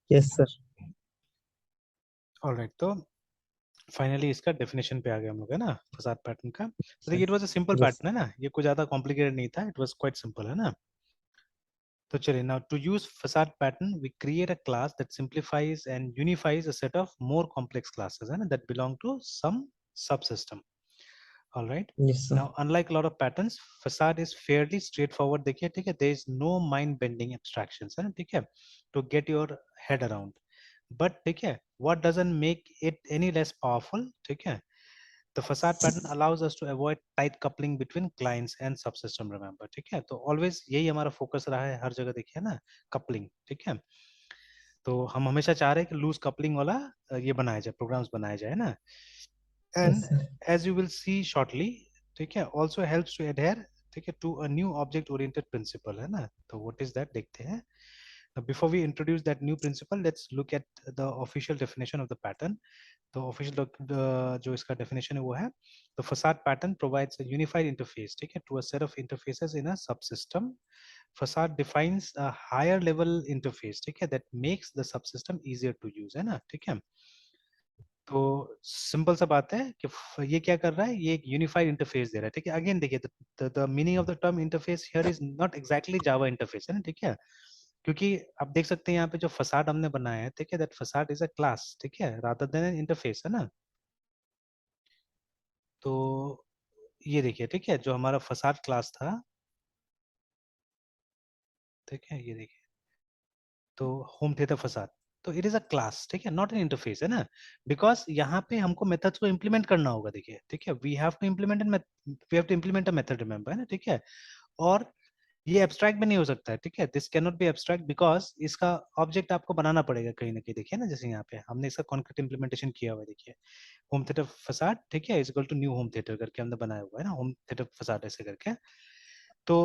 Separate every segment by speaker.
Speaker 1: Yes sir.
Speaker 2: Alright, तो finally इसका definition पे आ गए हम लोग, है ना, फसाद पैटर्न का। तो देखिए, it was a simple
Speaker 1: yes
Speaker 2: pattern, है ना, ये कुछ ज्यादा कॉम्प्लिकेटेड नहीं था, इट वाज क्वाइट सिंपल, है ना। तो चलिए, now to use facade pattern we create a class that simplifies and unifies a set of more complex classes, है ना, that belong to some subsystem. All right.
Speaker 1: Yes sir.
Speaker 2: Now, unlike a lot of patterns, facade is fairly straightforward. देखिए, ठीक है, there is no mind-bending abstractions, है ना, ठीक है, to get your head around. But ठीक है, what doesn't make it any less powerful? ठीक है, the facade pattern allows us to avoid tight coupling between clients and subsystem. Remember, ठीक है, तो always यही हमारा focus रहा है हर जगह, देखिए ना, coupling, ठीक है। तो हम हमेशा चाह रहे हैं कि लूज कपलिंग वाला ये बनाया जाए, प्रोग्राम्स बनाया जाए ना।
Speaker 1: Yes
Speaker 2: and
Speaker 1: sir.
Speaker 2: As you will see shortly, ठीक है, ऑल्सो हेल्प्स टू एडहेर, ठीक है, to a new object oriented principle, है ना। तो व्हाट इज दैट, देखते हैं। Before we introduce that new principle, let's look at the official definition of the pattern. तो ऑफिशियल जो इसका डेफिनेशन है वो है, the facade pattern provides a unified interface, ठीक है, to a set of interfaces in a subsystem. Facade defines a higher level interface, ठीक है, that makes the subsystem easier to use, है ना, ठीक है। तो सिंपल सा बात है कि ये क्या कर रहा है, ये एक यूनिफाइड इंटरफेस दे रहा है, ठीक है। अगेन देखिए, the meaning of the term interface here is not exactly Java interface, है ना, ठीक है, क्योंकि आप देख सकते हैं यहाँ पे जो फसाड हमने बनाया है, ठीक है, that facade is a class, ठीक है, रादर देन एन इंटरफेस, है ना। तो ये देखिए, ठीक है, जो हमारा फसाड क्लास था, ठीक है, ये देखिए, तो होम थिएटर फसाद, तो इट इज अ क्लास, ठीक है, नॉट एन इंटरफेस, है ना। बिकॉज यहाँ पे हमको मेथड्स को इम्प्लीमेंट करना होगा, देखिए, ठीक है, we have to implement an we have to implement a method, remember, है ना, ठीक है। और ये एब्स्ट्रैक्ट भी नहीं हो सकता है, ठीक है, this can not be abstract because इसका ऑब्जेक्ट आपको बनाना पड़ेगा कहीं ना कहीं, देखिए ना, जैसे यहाँ पे हमने इसका कॉन्क्रीट इंप्लीमेंटेशन किया हुआ है, देखिए, होम थिएटर फसाड, ठीक है, is equal to new home theatre करके हमने बनाया हुआ है ना, होम थिएटर फसाड ऐसे करके। तो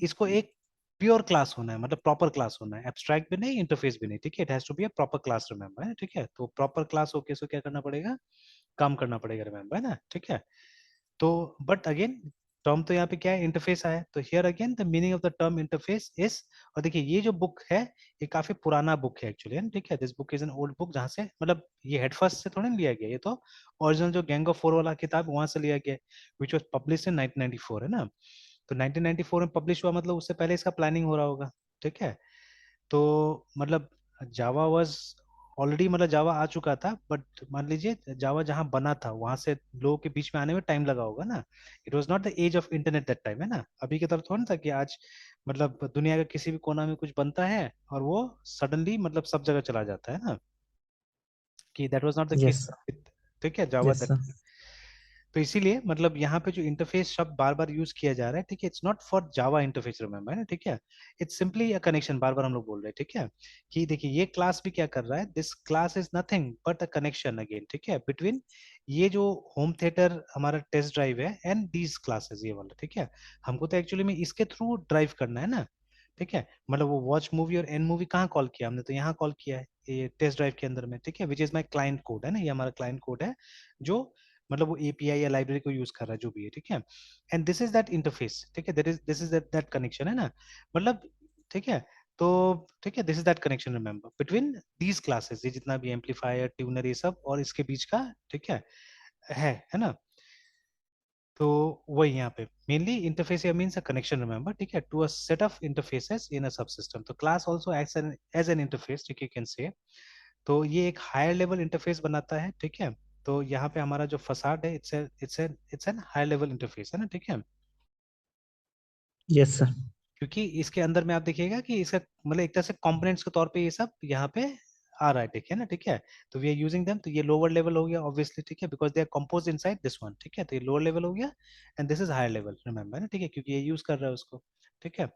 Speaker 2: इसको एक प्योर क्लास होना है, मतलब प्रॉपर क्लास होना है, एब्स्ट्रैक्ट भी नहीं, इंटरफेस भी नहीं, ठीक है, it has to be a proper class, remember, है, ठीक है। तो प्रॉपर क्लास होके इसको क्या करना पड़ेगा, काम करना पड़ेगा, रिमेंबर, है ना, ठीक है। तो बट अगेन, टर्म तो यहाँ पे क्या है, इंटरफेस आया, तो here again the meaning of the term interface is, और देखिए ये जो बुक है, ये काफी पुराना बुक है एक्चुअली, ठीक है, this book is an old book, जहाँ से मतलब ये हेड फर्स्ट से थोड़ा नहीं लिया गया, ये तो ओरिजिनल जो गैंग ऑफ फोर वाला किताब वहां से लिया गया, विच वॉज पब्लिश इन 1994, है ना। तो 1994 में पब्लिश हुआ, मतलब उससे पहले इसका प्लानिंग हो रहा होगा, ठीक है। तो मतलब जावा वाज ऑलरेडी, मतलब जावा आ चुका था, बट मान लीजिए जावा जहाँ बना था वहां से लोगों के बीच में आने में टाइम लगा होगा ना। It was not the age of internet that time, है ना, अभी की तरह थोड़ा ना था कि आज मतलब दुनिया के किसी भी कोना में कुछ बनता है और वो सडनली मतलब सब जगह चला जाता है ना, कि that was not the
Speaker 1: yes
Speaker 2: case,
Speaker 1: sir.
Speaker 2: ठीक है, जावा
Speaker 1: यस
Speaker 2: दैट।
Speaker 1: सर।
Speaker 2: तो इसीलिए मतलब यहाँ पे जो इंटरफेस शब्द बार बार यूज किया जा रहा है, ठीक है, it's not for Java interface, remember, है ना, ठीक है, इट्स सिंपली अ कनेक्शन, बार बार हम लोग बोल रहे हैं, ठीक है, कि देखिए ये क्लास भी क्या कर रहा है, this class is nothing but a connection again, ठीक है, बिटवीन ये जो होम थिएटर हमारा टेस्ट ड्राइव है एंड दीज क्लासेस, ये वाला, ठीक है। हमको तो एक्चुअली में इसके थ्रू ड्राइव करना है ना, ठीक है, मतलब वो वॉच मूवी और एंड मूवी कहाँ कॉल किया हमने, तो यहाँ कॉल किया है ये टेस्ट ड्राइव के अंदर में, ठीक है, which is my client code, है ना, ये हमारा क्लाइंट कोड है, जो मतलब वो एपीआई या लाइब्रेरी को यूज कर रहा है, जो भी है, ठीक है। And this is that interface, ठीक है, that is this is that connection, है ना, मतलब, ठीक है। तो ठीक है, this is that connection, remember, between these classes, ये जितना भी एम्पलीफायर ट्यूनर ये सब और इसके बीच का, ठीक है ना। तो वही यहाँ पे मेनली इंटरफेस या मीन्स अ कनेक्शन, रिमेंबर, ठीक है, to a set of interfaces in a subsystem. तो class also acts as an interface, ठीक है, कैन से। तो ये एक हायर लेवल इंटरफेस बनाता है, ठीक है। तो यहाँ पे हमारा जो फसाड है, it's an higher level interface, है ना, ठीक है।
Speaker 1: Yes sir.
Speaker 2: क्योंकि इसके अंदर में आप देखिएगा कि इसका मतलब एक तरह से कंपोनेंट्स के तौर पे ये सब यहाँ पे आ रहा है, देखिए ना, ठीक है। तो वी आर यूजिंग देम, तो ये लोअर लेवल हो गया ऑब्वियसली, ठीक है, because they are compose inside this one, ठीक है। तो ये लोअर लेवल हो गया and this is higher level, remember, ना, ठीक है, क्योंकि ये यूज कर रहा है उसको, ठीक है।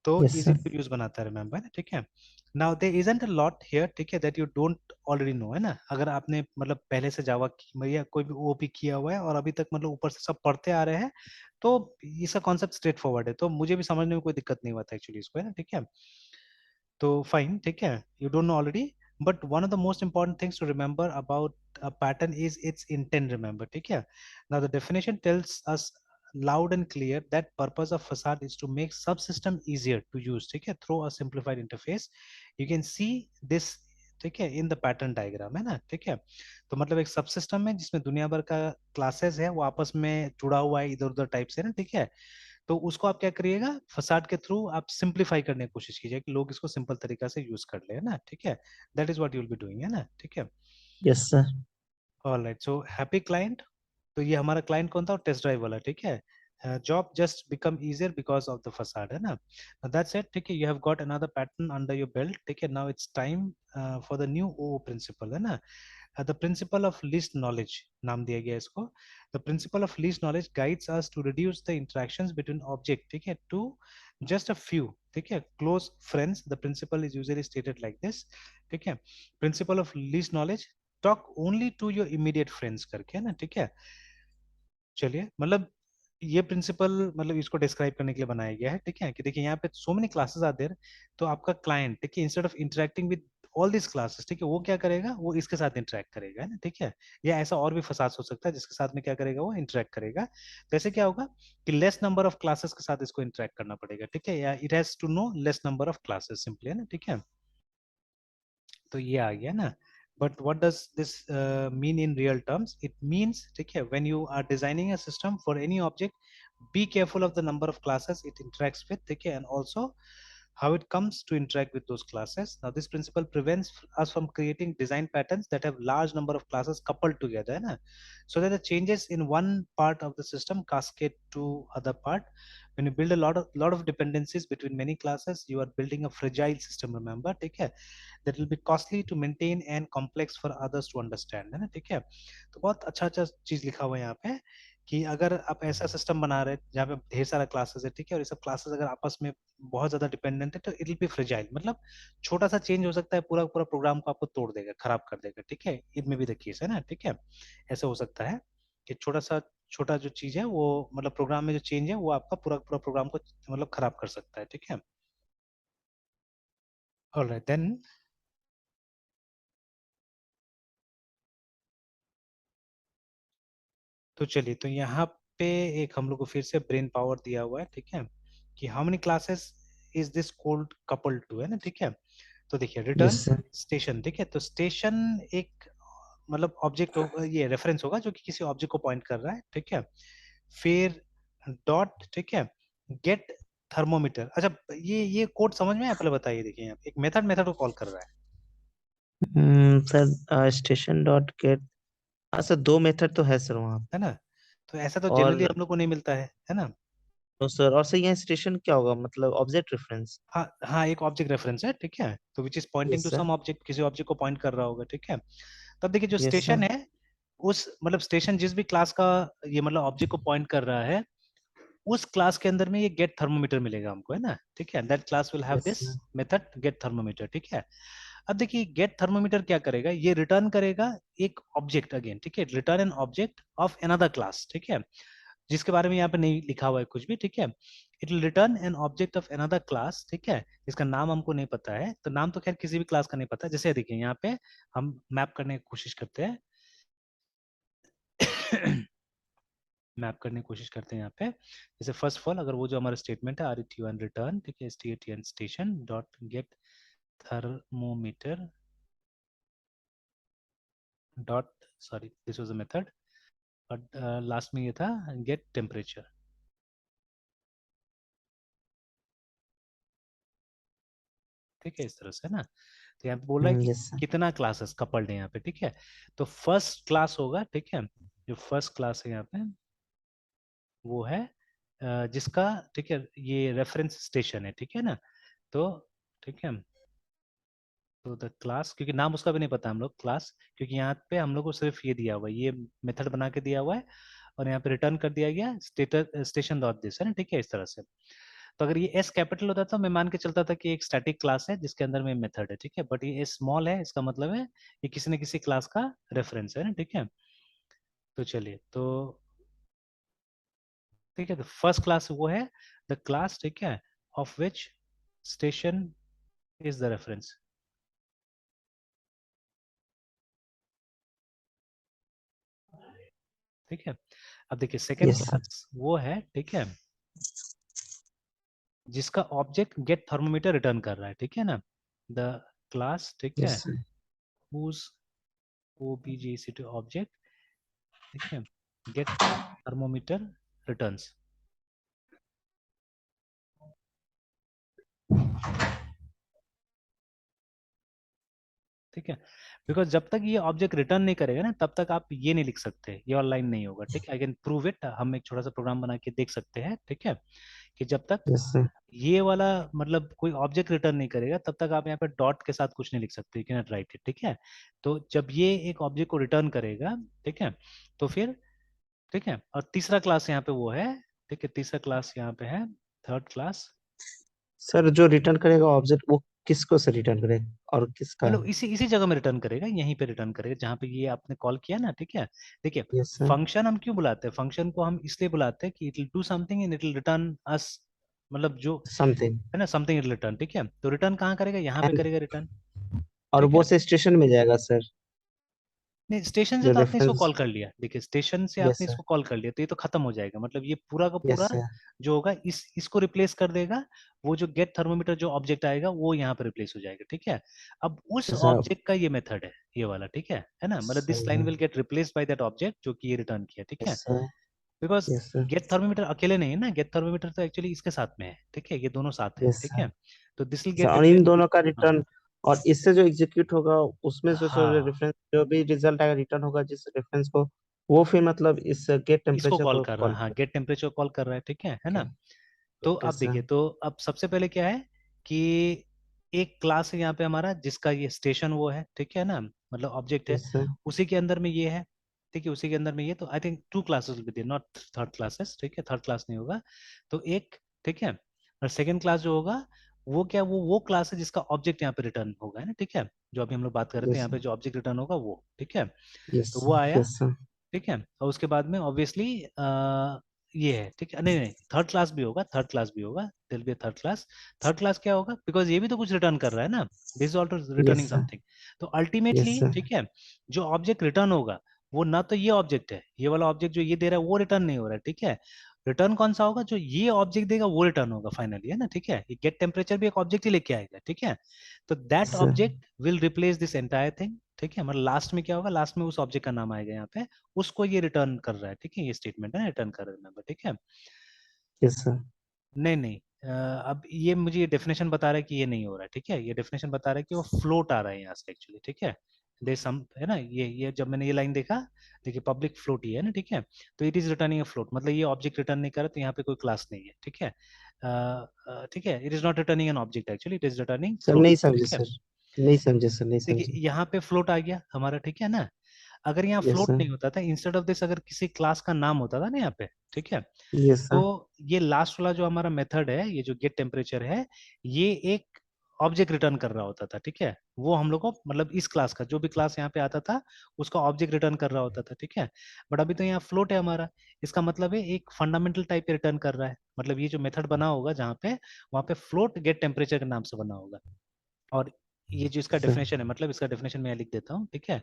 Speaker 2: तो
Speaker 1: yes
Speaker 2: easy
Speaker 1: sir.
Speaker 2: To use बनाता है, रिमेंबर, ना, ठीक है। Now there isn't a lot here, ठीक है, that you don't already know, है ना। अगर आपने मतलब पहले से जावा या कोई भी ओपी किया हुआ है और अभी तक मतलब ऊपर से सब पढ़ते आ रहे हैं, तो इसका कॉन्सेप्ट स्ट्रेट फॉरवर्ड है, तो मुझे भी समझने में कोई दिक्कत नहीं हुआ था एक्चुअली इसको, है ना, ठीक है। तो फाइन, ठीक है, you don't know already, but one of the most important things to remember about a pattern is its intent, remember, ठीक है। now the definition tells us loud and clear that purpose of facade is to make subsystem easier to use, ठीक है, through a simplified interface. You can see this, ठीक है, in the pattern diagram, है ना, ठीक है। तो मतलब एक सबसिस्टम है जिसमें दुनिया भर का क्लासेस है, वो आपस में जुड़ा हुआ है इधर उधर टाइप से ना, ठीक है। तो उसको आप क्या करिएगा, फसाड के थ्रू आप सिंप्लीफाई करने की कोशिश कीजिए कि लोग इसको सिंपल तरीका से यूज कर ले, है ना, ठीक है। That is what you will be doing, है ना, ठीक है।
Speaker 1: Yes sir.
Speaker 2: Alright, so happy client. तो ये हमारा क्लाइंट कौन था, टेस्ट ड्राइव वाला, ठीक है। Job just become easier because of the facade, है ना। दैट्स इट, ठीक है। You have got another pattern under your belt, ठीक है। Now it's time for the new O principle, है ना। The principle of least knowledge नाम दिया गया इसको। The principle of least knowledge guides us to reduce the interactions between object, ठीक है, टू जस्ट अ फ्यू, ठीक है, close friends. The principle is usually stated like this, ठीक है। Principle of least knowledge, talk only to your immediate friends करके, है ना, ठीक है। चलिए, मतलब ये प्रिंसिपल मतलब इसको डिस्क्राइब करने के लिए बनाया गया है, ठीक है, कि देखिए यहाँ पे so many classes are there. तो आपका क्लाइंट, ठीक है, instead of interacting with all this classes, ठीक है, वो क्या करेगा, वो इसके साथ इंटरेक्ट करेगा, है ना, ठीक है। या ऐसा और भी फसाद हो सकता है जिसके साथ में क्या करेगा, वो इंटरेक्ट करेगा। तो ऐसे क्या होगा कि लेस नंबर ऑफ क्लासेस के साथ इसको इंटरेक्ट करना पड़ेगा, ठीक है, या it has to know less number of classes simply, है ना, ठीक है। तो ये आ गया ना। But what does this mean in real terms, it means, ठीक है, when you are designing a system for any object, be careful of the number of classes it interacts with, okay, and also how it comes to interact with those classes. Now this principle prevents us from creating design patterns that have large number of classes coupled together, है ना, so that the changes in one part of the system cascade to other part. When you build a lot of dependencies between many classes, you are building a fragile system, remember, ठीक है, that will be costly to maintain and complex for others to understand, है ना, ठीक है। तो बहुत अच्छा अच्छा चीज लिखा हुआ है यहाँ पे कि अगर आप ऐसा सिस्टम बना रहे हैं जहाँ पे ढेर सारा क्लासेस है, ठीक है, और ये सब क्लासेस अगर आपस में बहुत ज्यादा डिपेंडेंट है तो इट विल बी फ्रेजाइल, मतलब छोटा सा चेंज हो सकता है, पूरा पूरा प्रोग्राम को आपको तोड़ देगा, खराब कर देगा, ठीक है। इट में भी द केस, है ना, ठीक है। ऐसा हो सकता है कि छोटा जो चीज है वो, मतलब प्रोग्राम में जो चेंज है वो आपका पूरा पूरा प्रोग्राम को मतलब खराब कर सकता है, ठीक है। ऑलराइट देन, तो चलिए, तो यहाँ पे एक हम लोग को फिर से ब्रेन पावर दिया हुआ है, ठीक है, कि how many classes is this code couple to, है ना, ठीक है। तो देखिए,
Speaker 1: यस
Speaker 2: रिटर्न
Speaker 1: सर।
Speaker 2: स्टेशन, ठीक है, तो स्टेशन एक मतलब ऑब्जेक्ट हो, ये रेफरेंस होगा जो कि किसी ऑब्जेक्ट को पॉइंट कर रहा है, ठीक है। फिर डॉट, ठीक है, गेट थर्मोमीटर। अच्छा, ये कोड समझ में आया? पहले बताइए, देखिए यहाँ पे एक मेथड मेथड को कॉल कर रहा
Speaker 1: सर स्टेशन डॉट गेट। हाँ सर, दो मेथड तो है सर वहाँ पे।
Speaker 2: है ना। तो ऐसा तो जनरली
Speaker 1: और
Speaker 2: हम लोग को नहीं मिलता है ना।
Speaker 1: तो सर, और सर यहाँ स्टेशन क्या होगा, मतलब ऑब्जेक्ट रेफरेंस?
Speaker 2: हाँ हाँ, एक ऑब्जेक्ट रेफरेंस है, ठीक है, तो which is pointing
Speaker 1: yes
Speaker 2: to
Speaker 1: sir.
Speaker 2: Some object, किसी ऑब्जेक्ट को पॉइंट कर रहा होगा, ठीक है। तब देखिए, जो
Speaker 1: यस सर।
Speaker 2: स्टेशन है, उस मतलब स्टेशन जिस भी क्लास का ये मतलब ऑब्जेक्ट को पॉइंट कर रहा है, उस क्लास के अंदर में ये गेट थर्मोमीटर मिलेगा हमको, है ना, ठीक है। That class will have
Speaker 1: yes
Speaker 2: this
Speaker 1: sir.
Speaker 2: Method gate thermometer, ठीक है। अब देखिए, गेट थर्मोमीटर क्या करेगा, ये रिटर्न करेगा एक ऑब्जेक्ट अगेन, ठीक है, return an object of another class, ठीक है, जिसके बारे में यहाँ पे नहीं लिखा हुआ है कुछ भी, ठीक है। It will return an object of another class, ठीक है, इसका नाम हमको नहीं पता है, तो नाम तो खैर किसी भी क्लास का नहीं पता। जैसे देखिए यहाँ पे हम मैप करने की कोशिश करते हैं मैप करने की कोशिश करते हैं यहाँ पे। जैसे फर्स्ट ऑफ ऑल, अगर वो जो हमारा स्टेटमेंट है, R E T N return, ठीक है, S station dot get thermometer dot, sorry this was a method, और लास्ट में ये था गेट टेम्परेचर, ठीक है, इस तरह से ना। तो यहाँ पे बोल रहा है कि
Speaker 1: यस सर।
Speaker 2: कितना क्लासेस कपल्ड है यहाँ पे, ठीक है। तो फर्स्ट क्लास होगा, ठीक है, जो फर्स्ट क्लास है यहाँ पे वो है जिसका, ठीक है, ये रेफरेंस स्टेशन है, ठीक है ना। तो ठीक है, तो द क्लास, क्योंकि नाम उसका भी नहीं पता हम लोग क्लास, क्योंकि यहाँ पे हम लोग को सिर्फ ये दिया हुआ है, ये मेथड बना के दिया हुआ है, और यहाँ पे रिटर्न कर दिया गया स्टेटस स्टेशन डॉट दिस, है ना, ठीक है, इस तरह से। तो अगर ये एस कैपिटल होता तो मैं मान के चलता था कि एक स्टैटिक क्लास है जिसके अंदर में मेथड है, ठीक है, बट ये एस स्मॉल है, इसका मतलब है ये किसी न किसी क्लास का रेफरेंस है ना, ठीक है। तो चलिए, तो ठीक है, तो फर्स्ट क्लास वो है द क्लास, ठीक है, of which station is the reference, ठीक है। अब देखिए सेकेंड
Speaker 1: यस सर।
Speaker 2: क्लास वो है, ठीक है, जिसका ऑब्जेक्ट गेट थर्मोमीटर रिटर्न कर रहा है, ठीक है ना, द क्लास, ठीक
Speaker 1: यस
Speaker 2: है,
Speaker 1: सर।
Speaker 2: whose object, ऑब्जेक्ट, ठीक है, गेट थर्मोमीटर रिटर्न्स, ठीक है। बिकॉज जब तक ये ऑब्जेक्ट रिटर्न नहीं करेगा ना, तब तक आप ये नहीं लिख सकते, ये ऑनलाइन नहीं होगा, ठीक है। आई कैन प्रूव इट, हम एक छोटा सा प्रोग्राम बना के देख सकते हैं, ठीक है, कि जब तक
Speaker 1: यस सर।
Speaker 2: ये वाला मतलब कोई ऑब्जेक्ट रिटर्न नहीं करेगा, तब तक आप यहाँ पे डॉट के साथ कुछ नहीं लिख सकते, you can not right it, ठीक है। तो जब ये एक ऑब्जेक्ट को रिटर्न करेगा, ठीक है, तो फिर, ठीक है, और तीसरा क्लास यहाँ पे वो है, ठीक है, तीसरा क्लास यहाँ पे है, थर्ड क्लास,
Speaker 1: सर जो रिटर्न करेगा ऑब्जेक्ट वो किसको से रिटर्न करेगा और किसका?
Speaker 2: मतलब इसी इसी जगह में रिटर्न करेगा, यहीं पे रिटर्न करेगा जहां पे ये आपने कॉल किया ना, ठीक है। देखिए,
Speaker 1: यस सर।
Speaker 2: फंक्शन हम क्यों बुलाते हैं, फंक्शन को हम इसलिए बुलाते हैं कि it will do something and it will return us, मतलब जो
Speaker 1: समथिंग।
Speaker 2: है ना, समथिंग इट रिटर्न, ठीक है। तो रिटर्न कहाँ करेगा, यहाँ पे
Speaker 1: एंड
Speaker 2: करेगा रिटर्न,
Speaker 1: और
Speaker 2: ठीक
Speaker 1: वो
Speaker 2: है।
Speaker 1: से स्टेशन में जाएगा सर?
Speaker 2: नहीं, स्टेशन से
Speaker 1: जो
Speaker 2: तो आपने इसको
Speaker 1: रेफरेंस।
Speaker 2: कॉल कर लिया, देखिए स्टेशन से
Speaker 1: यस
Speaker 2: आपने
Speaker 1: सर।
Speaker 2: इसको कॉल कर लिया, तो ये तो खत्म हो जाएगा, मतलब ये पूरा का
Speaker 1: यस
Speaker 2: पूरा
Speaker 1: सर।
Speaker 2: जो होगा इसको रिप्लेस कर देगा। वो जो गेट थर्मोमीटर जो ऑब्जेक्ट आएगा वो यहाँ पे रिप्लेस हो जाएगा, ठीक है। अब उस
Speaker 1: यस सर।
Speaker 2: ऑब्जेक्ट का ये मेथड है, ये वाला, ठीक है ना, मतलब दिस
Speaker 1: सही
Speaker 2: लाइन
Speaker 1: है।
Speaker 2: Will get replace by that object जो कि ये रिटर्न किया, ठीक
Speaker 1: यस
Speaker 2: है।
Speaker 1: Sir.
Speaker 2: Because
Speaker 1: yes sir.
Speaker 2: Get thermometer अकेले नहीं है ना, गेट थर्मोमीटर तो एक्चुअली इसके साथ में है, ठीक है, ये दोनों साथ है,
Speaker 1: यस
Speaker 2: ठीक
Speaker 1: सर।
Speaker 2: है। तो दिस विल
Speaker 1: सर
Speaker 2: गेट
Speaker 1: और इन
Speaker 2: रिप्लेस।
Speaker 1: दोनों का
Speaker 2: हाँ
Speaker 1: रिटर्न और इससे जो एग्जीक्यूट होगा उसमें से जो
Speaker 2: हाँ,
Speaker 1: रेफरेंस जो भी रिजल्ट आएगा रिटर्न होगा जिस रेफरेंस को, वो फिर मतलब इस गेट
Speaker 2: इसको
Speaker 1: टेम्परेचर
Speaker 2: कॉल
Speaker 1: को
Speaker 2: कर रहा है,
Speaker 1: कॉल
Speaker 2: हाँ,
Speaker 1: करेगा।
Speaker 2: गेट टेम्परेचर कॉल कर रहा है, ठीक है
Speaker 1: ओके।
Speaker 2: ना। तो
Speaker 1: ओके
Speaker 2: अब
Speaker 1: सर।
Speaker 2: देखिए, तो अब सबसे पहले क्या है कि एक क्लास है यहाँ पे हमारा जिसका ये स्टेशन वो है, ठीक है ना, मतलब ऑब्जेक्ट है,
Speaker 1: यस सर।
Speaker 2: उसी के अंदर में ये है, ठीक है, उसी के अंदर में ये, तो I think two classes will be there, not third classes, ठीक है, थर्ड क्लास नहीं होगा। तो एक, ठीक है, और सेकंड क्लास जो होगा वो क्या, वो क्लास है जिसका ऑब्जेक्ट यहाँ पे रिटर्न होगा, है ना, ठीक है, जो अभी हम लोग बात कर रहे थे,
Speaker 1: यस
Speaker 2: यहाँ पे
Speaker 1: सर।
Speaker 2: जो ऑब्जेक्ट रिटर्न होगा वो, ठीक है।
Speaker 1: यस
Speaker 2: तो वो
Speaker 1: सर।
Speaker 2: आया,
Speaker 1: यस सर।
Speaker 2: ठीक है, और उसके बाद में ऑब्वियसली ये है, ठीक है, नहीं नहीं, थर्ड क्लास भी होगा, थर्ड क्लास भी होगा, will be third class. Third class क्या होगा, बिकॉज ये भी तो कुछ रिटर्न कर रहा है ना, this is also
Speaker 1: yes
Speaker 2: returning
Speaker 1: sir.
Speaker 2: Something. तो
Speaker 1: यस
Speaker 2: अल्टीमेटली,
Speaker 1: सर।
Speaker 2: ठीक है, जो ऑब्जेक्ट रिटर्न होगा वो ना तो ये ऑब्जेक्ट है, ये वाला ऑब्जेक्ट जो ये दे रहा है वो रिटर्न नहीं हो रहा है, ठीक है। रिटर्न कौन सा होगा, जो ये ऑब्जेक्ट देगा वो रिटर्न होगा फाइनली, है ना, ठीक है। ये गेट टेम्परेचर भी एक ऑब्जेक्ट ही लेके आएगा, ठीक है। तो that
Speaker 1: sir.
Speaker 2: Object will replace this entire thing, ठीक है, मतलब लास्ट में क्या होगा, लास्ट में उस ऑब्जेक्ट का नाम आएगा यहाँ पे, उसको ये रिटर्न कर रहा है, ठीक है, ये स्टेटमेंट है रिटर्न कर रहा है, ठीक है।
Speaker 1: Yes sir.
Speaker 2: नहीं नहीं, अब ये मुझे ये डेफिनेशन बता रहा है कि ये नहीं हो रहा है, ठीक है, ये डेफिनेशन बता रहा है कि वो फ्लोट आ रहा है यहाँ से एक्चुअली, ठीक है। दे सम, है ना, ये जब मैंने ये लाइन देखा, देखिए पब्लिक फ्लोट ही है ना, ठीक है। तो it is returning a float, मतलब ये ऑब्जेक्ट रिटर्न नहीं कर रहा, तो यहाँ पे कोई क्लास नहीं है, ठीक है, ठीक है, it is not returning an object actually, it is returning
Speaker 1: sir
Speaker 2: float,
Speaker 1: नहीं समझे
Speaker 2: ठीक है।
Speaker 1: सर। नहीं समझे सर, नहीं
Speaker 2: देखिए
Speaker 1: समझे।
Speaker 2: यहाँ पे फ्लोट आ गया हमारा, ठीक है ना। अगर यहाँ
Speaker 1: यस
Speaker 2: फ्लोट
Speaker 1: सर।
Speaker 2: नहीं होता था, इंस्टेड ऑफ दिस अगर किसी क्लास का नाम होता था ना यहाँ पे, ठीक है,
Speaker 1: यस
Speaker 2: तो
Speaker 1: सर।
Speaker 2: ये लास्ट वाला जो हमारा मेथड है, ये जो गेट टेम्परेचर है, ये एक ऑब्जेक्ट रिटर्न कर रहा होता था, ठीक है। वो हम लोग को मतलब इस क्लास का जो भी क्लास यहाँ पे आता था उसका ऑब्जेक्ट रिटर्न कर रहा होता था, ठीक है। बट अभी तो यहाँ फ्लोट है हमारा, इसका मतलब है एक फंडामेंटल टाइप पे रिटर्न कर रहा है, मतलब ये जो मेथड बना होगा जहाँ पे, वहाँ पे फ्लोट गेट टेम्परेचर के नाम से बना होगा। और ये जो इसका
Speaker 1: सर।
Speaker 2: डेफिनेशन है, मतलब इसका डेफिनेशन मैं लिख देता हूँ, ठीक है,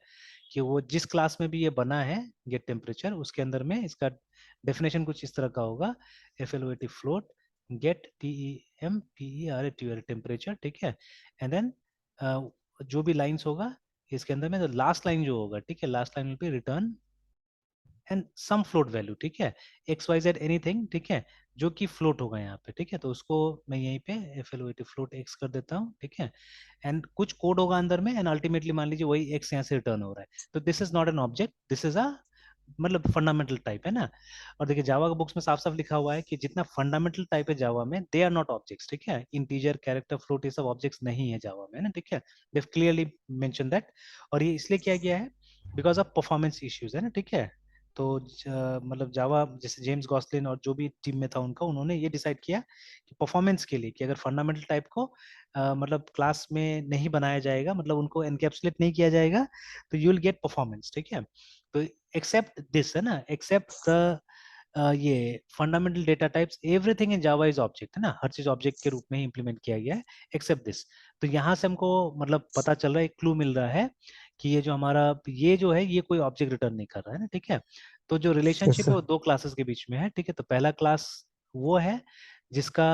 Speaker 2: कि वो जिस क्लास में भी ये बना है गेट टेम्परेचर, उसके अंदर में इसका डेफिनेशन कुछ इस तरह का होगा, FLOAT float get TEMPERATUR temperature, ठीक है। एंड देन जो भी लाइंस होगा इसके अंदर में, तो लास्ट लाइन जो होगा, ठीक है, last line will be return and some float value, ठीक है, XYZ एनीथिंग, ठीक है, जो कि फ्लोट होगा यहाँ पे, ठीक है। तो उसको मैं यहीं पे FLOAT फ्लोट x कर देता हूँ, ठीक है। एंड कुछ कोड होगा अंदर में, एंड अल्टीमेटली मान लीजिए वही x यहाँ से रिटर्न हो रहा है। तो this is not an object, this is अ मतलब फंडामेंटल टाइप, है ना। और देखिए जावा के बुक्स में साफ साफ लिखा हुआ है कि जितना फंडामेंटल टाइप है जावा में, दे आर नॉट ऑब्जेक्ट्स, ठीक है, इंटीजर कैरेक्टर फ्लोट ये सब ऑब्जेक्ट्स नहीं है जावा में, है ना, ठीक है। They clearly mention that. और ये इसलिए किया गया है बिकॉज ऑफ परफॉर्मेंस इश्यूज, है ना, ठीक है। तो मतलब जावा जैसे जेम्स गॉसलिन और जो भी टीम में था उनका, उन्होंने ये डिसाइड किया कि परफॉर्मेंस के लिए कि अगर फंडामेंटल टाइप को मतलब क्लास में नहीं बनाया जाएगा, मतलब उनको एनकैप्सुलेट नहीं किया जाएगा, तो यू विल गेट परफॉर्मेंस, ठीक है। तो एक्सेप्ट दिस, है ना, एक्सेप्ट द ये fundamental data types, everything in Java is object, है ना, हर चीज ऑब्जेक्ट के रूप में ही इंप्लीमेंट किया गया है एक्सेप्ट दिस। तो यहाँ से हमको मतलब पता चल रहा है, एक क्लू मिल रहा है कि ये जो हमारा ये जो है ये कोई ऑब्जेक्ट रिटर्न नहीं कर रहा है ना, ठीक है। तो जो
Speaker 1: यस
Speaker 2: रिलेशनशिप है
Speaker 1: सर।
Speaker 2: वो दो क्लासेस के बीच में है, ठीक है। तो पहला क्लास वो है जिसका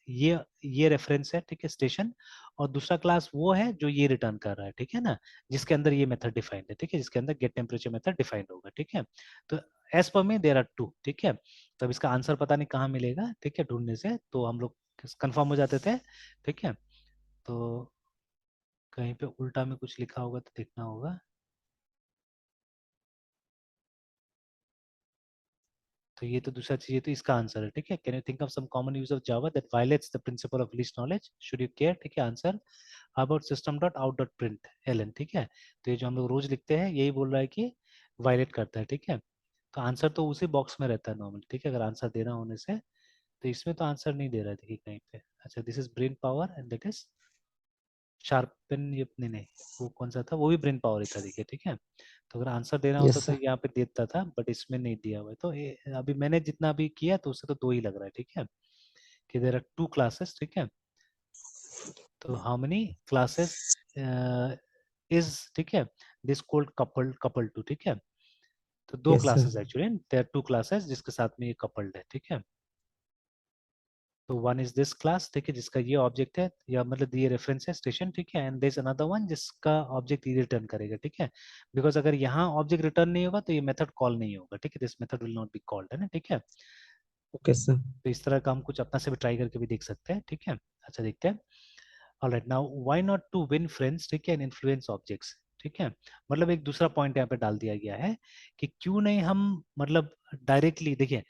Speaker 2: ये रेफरेंस है, ठीक है, स्टेशन। और दूसरा क्लास वो है जो ये रिटर्न कर रहा है, ठीक है ना, जिसके अंदर ये मेथड डिफाइंड है, ठीक है, जिसके अंदर गेट टेम्परेचर मेथड डिफाइंड होगा, ठीक है। तो as per me there are to, ठीक है। तो अब इसका आंसर पता नहीं कहाँ मिलेगा, ठीक है, ढूंढने से तो हम लोग कंफर्म हो जाते थे, ठीक है। तो कहीं पे उल्टा में कुछ लिखा होगा तो देखना होगा। तो ये तो दूसरा चीज है, तो इसका आंसर है, ठीक है। Can you think of some common use of Java that violates the principle of least knowledge, should you care, ठीक है। Answer about system dot out dot println, ठीक है। तो ये जो हम लोग रोज लिखते हैं यही बोल रहा है कि वायलेट करता है, ठीक है। तो आंसर तो उसी बॉक्स में रहता है नॉर्मल, ठीक है, अगर आंसर देना होने से। तो इसमें तो आंसर नहीं दे रहा है, देखिए कहीं पे। अच्छा, this is brain power and that is sharpen, ये नहीं नहीं, वो कौन सा था, वो भी ब्रेन पावर ही था, देखिए, ठीक है। तो अगर आंसर देना होता
Speaker 1: यस
Speaker 2: तो
Speaker 1: सर।
Speaker 2: यहाँ पे देता था, बट इसमें नहीं दिया हुआ है। तो अभी मैंने जितना भी किया तो उससे तो दो ही लग रहा है, ठीक है, कि देर आर टू क्लासेस, ठीक है। तो हाउ मेनी क्लासेस इज, ठीक है, दिस कोल्ड कपल टू, ठीक है। तो दो
Speaker 1: yes sir.
Speaker 2: Classes actually, there are two classes जिसके साथ में ये कपल्ड है, ठीक है। तो वन इज दिस क्लास, ठीक है, जिसका ये ऑब्जेक्ट है, या मतलब ये रेफरेंस है स्टेशन, ठीक है। And there is another one जिसका ऑब्जेक्ट ये रिटर्न करेगा, ठीक है। बिकॉज अगर यहाँ ऑब्जेक्ट रिटर्न नहीं होगा तो ये मेथड कॉल नहीं होगा, ठीक है, this method will not be called, है ना, ठीक है।
Speaker 1: Okay sir.
Speaker 2: तो इस तरह का हम कुछ अपना से भी ट्राई करके भी देख सकते हैं, ठीक है। अच्छा, देखते हैं। Alright, now why not to win friends, ठीक है, एंड इन्फ्लुएंस ऑब्जेक्ट्स, ठीक है। मतलब एक दूसरा पॉइंट यहाँ पे डाल दिया गया है कि क्यों नहीं हम, मतलब डायरेक्टली देखिए,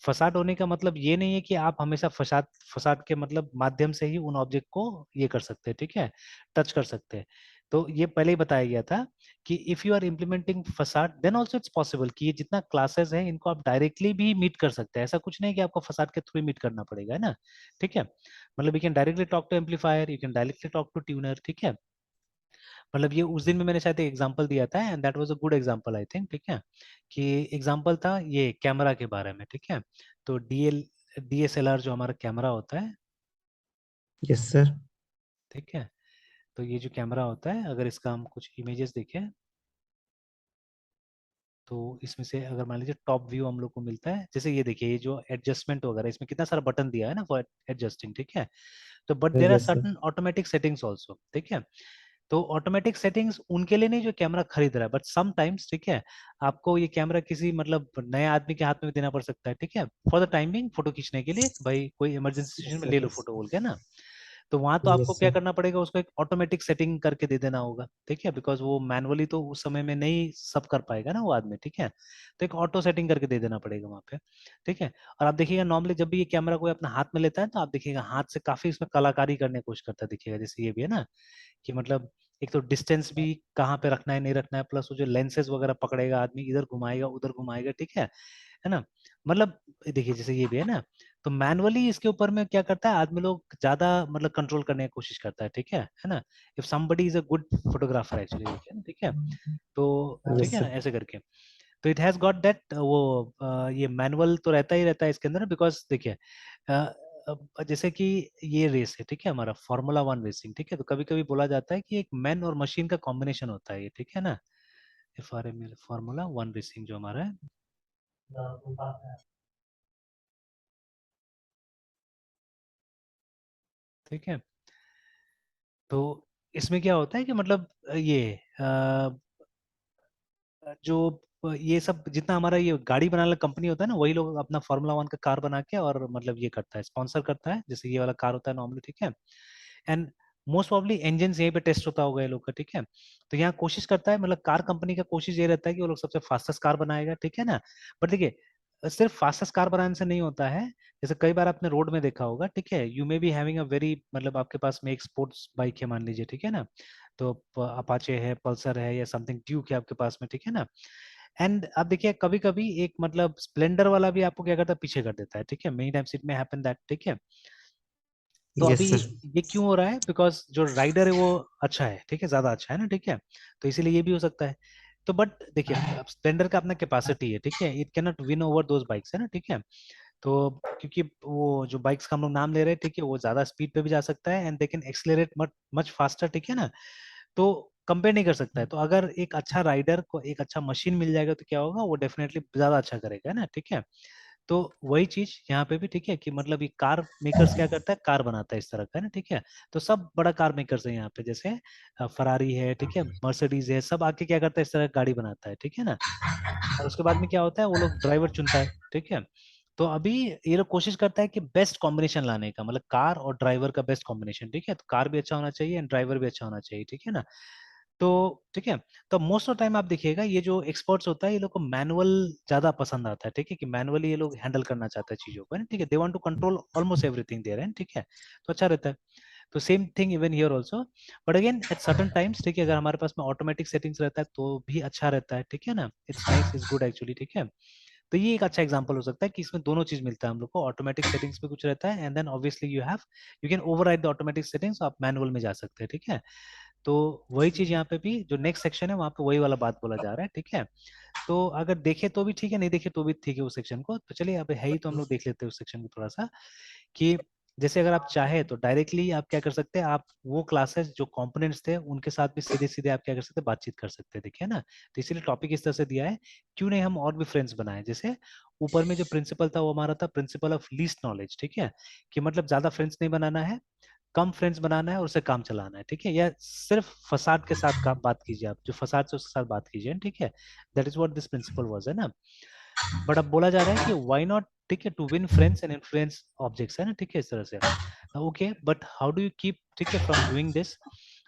Speaker 2: फसाड होने का मतलब ये नहीं है कि आप हमेशा फसाद फसाद के मतलब माध्यम से ही उन ऑब्जेक्ट को ये कर सकते हैं, ठीक है, टच कर सकते हैं। तो ये पहले ही बताया गया था कि if you are implementing facade then also it's possible कि ये जितना क्लासेस है इनको आप डायरेक्टली भी मीट कर सकते हैं। ऐसा कुछ नहीं कि आपको फसाड के थ्रू मीट करना पड़ेगा, है ना, ठीक है। मतलब you can directly talk to amplifier, you can directly talk to tuner, ठीक है। मतलब ये उस दिन में मैंने शायद एक एग्जांपल दिया था and that was a good example I think, ठीक है। कि एग्जांपल था ये कैमरा के बारे में, ठीक है। तो डीएसएलआर जो हमारा कैमरा होता है,
Speaker 1: यस सर।
Speaker 2: ठीक है। तो ये जो कैमरा होता है, अगर इसका हम कुछ इमेजेस देखें तो इसमें से अगर मान लीजिए टॉप व्यू हम लोग को मिलता है, जैसे ये देखिए, ये जो एडजस्टमेंट वगैरह इसमें कितना सारा बटन दिया है ना फॉर एडजस्टिंग, ठीक है। तो but there are
Speaker 1: yes sir.
Speaker 2: Certain automatic settings also, ठीक है। तो ऑटोमेटिक सेटिंग्स उनके लिए नहीं जो कैमरा खरीद रहा है, बट सम टाइम्स, ठीक है, आपको ये कैमरा किसी मतलब नए आदमी के हाथ में भी देना पड़ सकता है, ठीक है, फॉर द टाइमिंग फोटो खींचने के लिए, भाई कोई इमरजेंसी
Speaker 1: यस
Speaker 2: सिचुएशन में ले लो
Speaker 1: सर।
Speaker 2: फोटो बोल के ना। तो वहां तो आपको
Speaker 1: यस
Speaker 2: क्या
Speaker 1: सर।
Speaker 2: करना पड़ेगा, उसको एक ऑटोमेटिक सेटिंग करके दे देना होगा, ठीक है, बिकॉज वो मैनुअली तो उस समय में नहीं सब कर पाएगा ना वो आदमी, ठीक है। तो एक ऑटो सेटिंग करके दे देना पड़ेगा वहां पे, ठीक है। और आप देखिएगा नॉर्मली जब भी ये कैमरा कोई अपना हाथ में लेता है तो आप देखिएगा हाथ से काफी इसमें कलाकारी करने की कोशिश करता है, देखिएगा जैसे ये भी है ना, कि मतलब एक तो डिस्टेंस भी कहाँ पे रखना है नहीं रखना है, प्लस वो जो लेंसेज वगैरह पकड़ेगा आदमी, इधर घुमाएगा उधर घुमाएगा, ठीक है ना। मतलब देखिए जैसे ये भी है ना, तो मैनुअली इसके ऊपर में क्या करता है आदमी लोग ज्यादा मतलब कंट्रोल करने की कोशिश करता है ना। If somebody is a good photographer actually, देखिए ना, ठीक है। तो ठीक
Speaker 1: यस
Speaker 2: है ना,
Speaker 1: सर।
Speaker 2: ऐसे करके। तो इट हैज गॉट दैट वो ये मैनुअल तो रहता ही रहता है इसके अंदर, बिकॉज देखिए जैसे कि ये रेस है, ठीक है, हमारा फार्मूला वन रेसिंग, ठीक है। तो कभी कभी बोला जाता है कि एक मैन और मशीन का कॉम्बिनेशन होता है ये, ठीक है ना। F R M L formula one racing जो हमारा है, ठीक है। तो इसमें क्या होता है कि मतलब ये जो ये सब जितना हमारा ये गाड़ी बनाने वाला कंपनी होता है ना, वही लोग अपना फार्मूला वन का कार बना के और मतलब ये करता है, स्पॉन्सर करता है, जैसे ये वाला कार होता है नॉर्मली, ठीक है। एंड मोस्ट प्रॉब्ली इंजन यहीं पे टेस्ट होता होगा ये लोग का, ठीक है। तो यहाँ कोशिश करता है, मतलब कार कंपनी का कोशिश ये रहता है कि वो लोग सबसे फास्टेस्ट कार बनाएगा, ठीक है ना। बट देखिए सिर्फ फास्टेस्ट कार बनाने से नहीं होता है। जैसे कई बार आपने रोड में देखा होगा, ठीक है, you may be having a very, मतलब आपके पास में एक स्पोर्ट्स बाइक है मान लीजिए, ठीक है ना। तो अपाचे है, पल्सर है, या समथिंग ड्यूक है आपके पास में, ठीक है ना। एंड आप देखिए कभी कभी एक मतलब स्प्लेंडर वाला भी आपको क्या करता है, पीछे कर देता है, ठीक है, मेनी टाइम्स इट में हैपन दैट, ठीक है। तो अभी
Speaker 1: यस सर।
Speaker 2: ये क्यों हो रहा है, बिकॉज जो राइडर है वो अच्छा है, ठीक है, ज्यादा अच्छा है ना, ठीक है। तो इसीलिए ये भी हो सकता है। तो बट देखिए अब स्प्लेंडर का अपना कैपेसिटी है, ठीक है, it can not win over those bikes, है ना, ठीक है। तो क्योंकि वो जो बाइक्स का हम लोग नाम ले रहे हैं, ठीक है, वो ज्यादा स्पीड पे भी जा सकता है and they can accelerate much much faster, ठीक है ना। तो कंपेयर नहीं कर सकता है। तो अगर एक अच्छा राइडर को एक अच्छा मशीन मिल जाएगा तो क्या होगा, वो डेफिनेटली ज्यादा अच्छा करेगा, है ना, ठीक है। तो वही चीज यहाँ पे भी, ठीक है, कि मतलब ये कार मेकर्स क्या करता है, कार बनाता है इस तरह का, है ना, ठीक है। तो सब बड़ा कार मेकर्स है यहाँ पे, जैसे फरारी है, ठीक है, मर्सिडीज है, सब आके क्या करता है, इस तरह का गाड़ी बनाता है, ठीक है ना। और उसके बाद में क्या होता है, वो लोग ड्राइवर चुनता है, ठीक है। तो अभी ये लोग कोशिश करता है कि बेस्ट कॉम्बिनेशन लाने का, मतलब कार और ड्राइवर का बेस्ट कॉम्बिनेशन, ठीक है। तो कार भी अच्छा होना चाहिए एंड ड्राइवर भी अच्छा होना चाहिए, ठीक है ना। तो ठीक है। तो मोस्ट ऑफ टाइम आप देखिएगा ये जो एक्सपर्ट्स होता है, ये लोग को मैनुअल ज्यादा पसंद आता है, ठीक है, कि मैनुअली ये लोग हैंडल करना चाहते हैं चीजों को, है ना, ठीक है। They want to control almost everything there, है, ठीक है। तो अच्छा रहता है। तो same thing even here also, but again at certain times, ठीक है, अगर हमारे पास में ऑटोमेटिक सेटिंग्स रहता है तो भी अच्छा रहता है, ठीक है ना। It's nice, is good actually, ठीक है। तो ये एक अच्छा एग्जांपल हो सकता है कि इसमें दोनों चीज मिलता है हम लोग को, ऑटोमेटिक सेटिंग्स पे कुछ रहता है and then obviously you can override the automatic settings, आप मैनुअल में जा सकते हैं, ठीक है। तो वही चीज यहाँ पे भी जो नेक्स्ट सेक्शन है वहां पे वही वाला बात बोला जा रहा है, ठीक है। तो अगर देखे तो भी ठीक है, नहीं देखे तो भी ठीक है उस सेक्शन को। तो चलिए अब है ही, तो हम लोग देख लेते हैं उस सेक्शन को थोड़ा सा, कि जैसे अगर आप चाहे तो डायरेक्टली आप क्या कर सकते हैं, आप वो क्लासेस जो कंपोनेंट्स थे उनके साथ भी सीधे सीधे आप क्या कर सकते हैं, बातचीत कर सकते हैं, देखिए ना। तो इसीलिए टॉपिक इस तरह से दिया है, क्यों नहीं हम और भी फ्रेंड्स बनाए। जैसे ऊपर में जो प्रिंसिपल था वो हमारा था प्रिंसिपल ऑफ लीस्ट नॉलेज, ठीक है, कि मतलब ज्यादा फ्रेंड्स नहीं बनाना है, कम फ्रेंड्स बनाना है और उससे काम चलाना है, ठीक है। या सिर्फ फसाद के साथ का बात कीजिए, आप जो फसाद से उसके साथ बात कीजिए, ठीक है। That is what this principle was, है ना। बट अब बोला जा रहा है कि व्हाई नॉट, ठीक है, to win friends and influence objects, है ना, ठीक है, इस तरह से। Okay, but how do you keep, ठीक है, from doing this.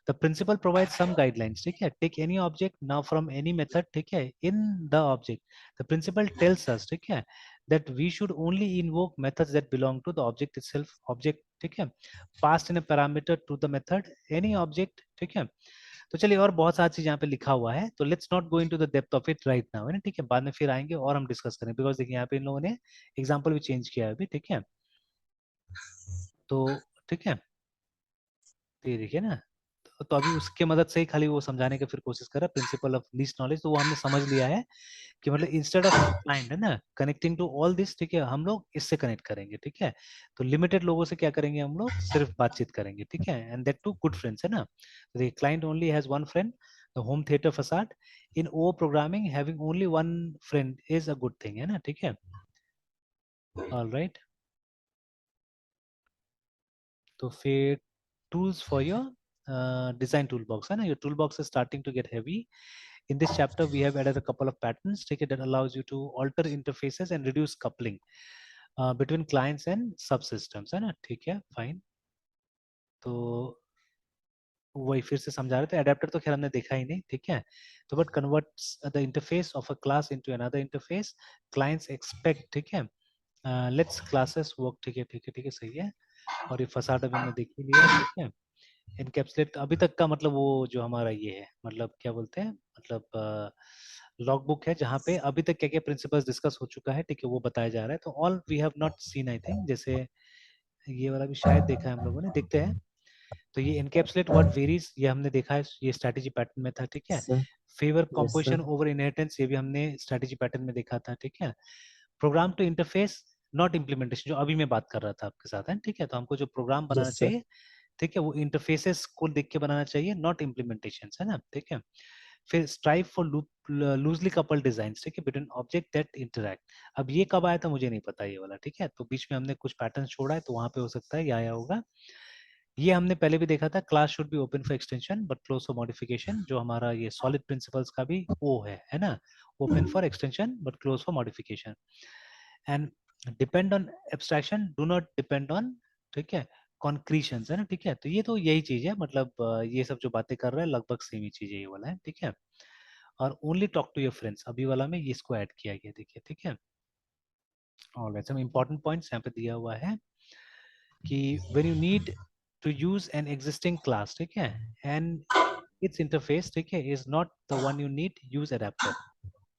Speaker 2: The principle provide some guidelines, ठीक है, take any object now from any method, ठीक है, in the object the principle tells us, ठीक है, that we should only invoke methods that belong to the object itself, object, ठीक है, passed in a parameter to the method any object, ठीक है। तो चलिए और बहुत सारी चीज यहाँ पे लिखा हुआ है, तो let's not go into the depth of it right now, है ना, ठीक है, बाद में फिर आएंगे और हम डिस्कस करेंगे, बिकॉज देखिए यहाँ पे इन लोगों ने एग्जाम्पल भी चेंज किया है अभी, ठीक है। तो ठीक है, तो ये देखिए ना, तो अभी उसके मदद से ही खाली वो समझाने की फिर कोशिश कर रहा है, प्रिंसिपल ऑफ लीस्ट नॉलेज, तो वो हमने समझ लिया है कि मतलब इंस्टेड ऑफ क्लाइंट, है ना, कनेक्टिंग टू ऑल दिस, ठीक है, हम लोग इससे कनेक्ट करेंगे, ठीक है। तो लिमिटेड लोगों से क्या करेंगे, हम लोग सिर्फ बातचीत करेंगे, ठीक है, and that to good friends, है ना। तो देखिए client only has one friend, the home theatre facade, in O programming having only one friend is a good thing, है ना, ठीक है। ऑल राइट, तो फिर tools for your design toolbox, है ना, your toolbox is starting to get heavy. In this chapter we have added a couple of patterns, ठीक है, that allows you to alter interfaces and reduce coupling between clients and subsystems, है ना, ठीक है, fine. तो वही फिर से समझा रहे थे, अडेप्टर तो खैर हमने देखा ही नहीं, ठीक है। तो but converts the interface of a class into another interface, clients expect, ठीक है, लेट्स क्लासेस वर्क, ठीक है, ठीक है, ठीक है, सही है। और ये फसाड अभी हमने देख ही लिया, ठीक है। इनकेप्सुलेट अभी तक का मतलब वो जो हमारा ये है, मतलब क्या बोलते हैं, मतलब लॉग बुक है जहाँ पे अभी तक क्या क्या प्रिंसिपल्स डिस्कस हो चुका है, ठीक है, वो बताया जा रहा है। तो all we have not seen, I think, जैसे ये वाला भी शायद देखा है हम लोगों ने, देखते हैं। तो ये इनकेप्सुलेट व्हाट वेरीज, ये हमने देखा है, ये स्ट्रेटेजी पैटर्न में था, ठीक है।
Speaker 1: Sir.
Speaker 2: Favour
Speaker 1: yes
Speaker 2: composition
Speaker 1: sir.
Speaker 2: Over inheritance, ये भी हमने स्ट्रेटेजी पैटर्न में देखा था, ठीक है। Program to interface not implementation, जो अभी मैं बात कर रहा था आपके साथ, है, ठीक है। तो हमको जो प्रोग्राम बनाना
Speaker 1: यस सर।
Speaker 2: चाहिए, ठीक है, वो इंटरफेसेस को देख के बनाना चाहिए, नॉट इम्प्लीमेंटेशन, है ना, ठीक है। फिर strive for loosely coupled design, ठीक है, बिटवीन ऑब्जेक्ट दैट इंटरैक्ट। अब ये कब आया था मुझे नहीं पता ये वाला, ठीक है, तो बीच में हमने कुछ पैटर्न छोड़ा है, तो वहां पे हो सकता है ये आया होगा। ये हमने पहले भी देखा था, class should be open for extension but close for modification, जो हमारा ये सॉलिड प्रिंसिपल्स का भी वो है ना, open for extension but close for modification. And depend on abstraction, do not depend on, ठीक है, कॉन्क्रीशंस, है ना, ठीक है। तो ये तो यही चीज है, मतलब ये सब जो बातें कर रहा है लगभग सेम ही चीज है ये वाला, है, ठीक है। और only talk to your friends, अभी वाला में ये इसको ऐड किया गया, देखिए, ठीक है। ऑलराइट, सम इंपॉर्टेंट पॉइंट्स यहाँ पे दिया हुआ है कि when you need to use an existing class, ठीक है, एंड इट्स इंटरफेस, ठीक है, is not the one you need, use adapter.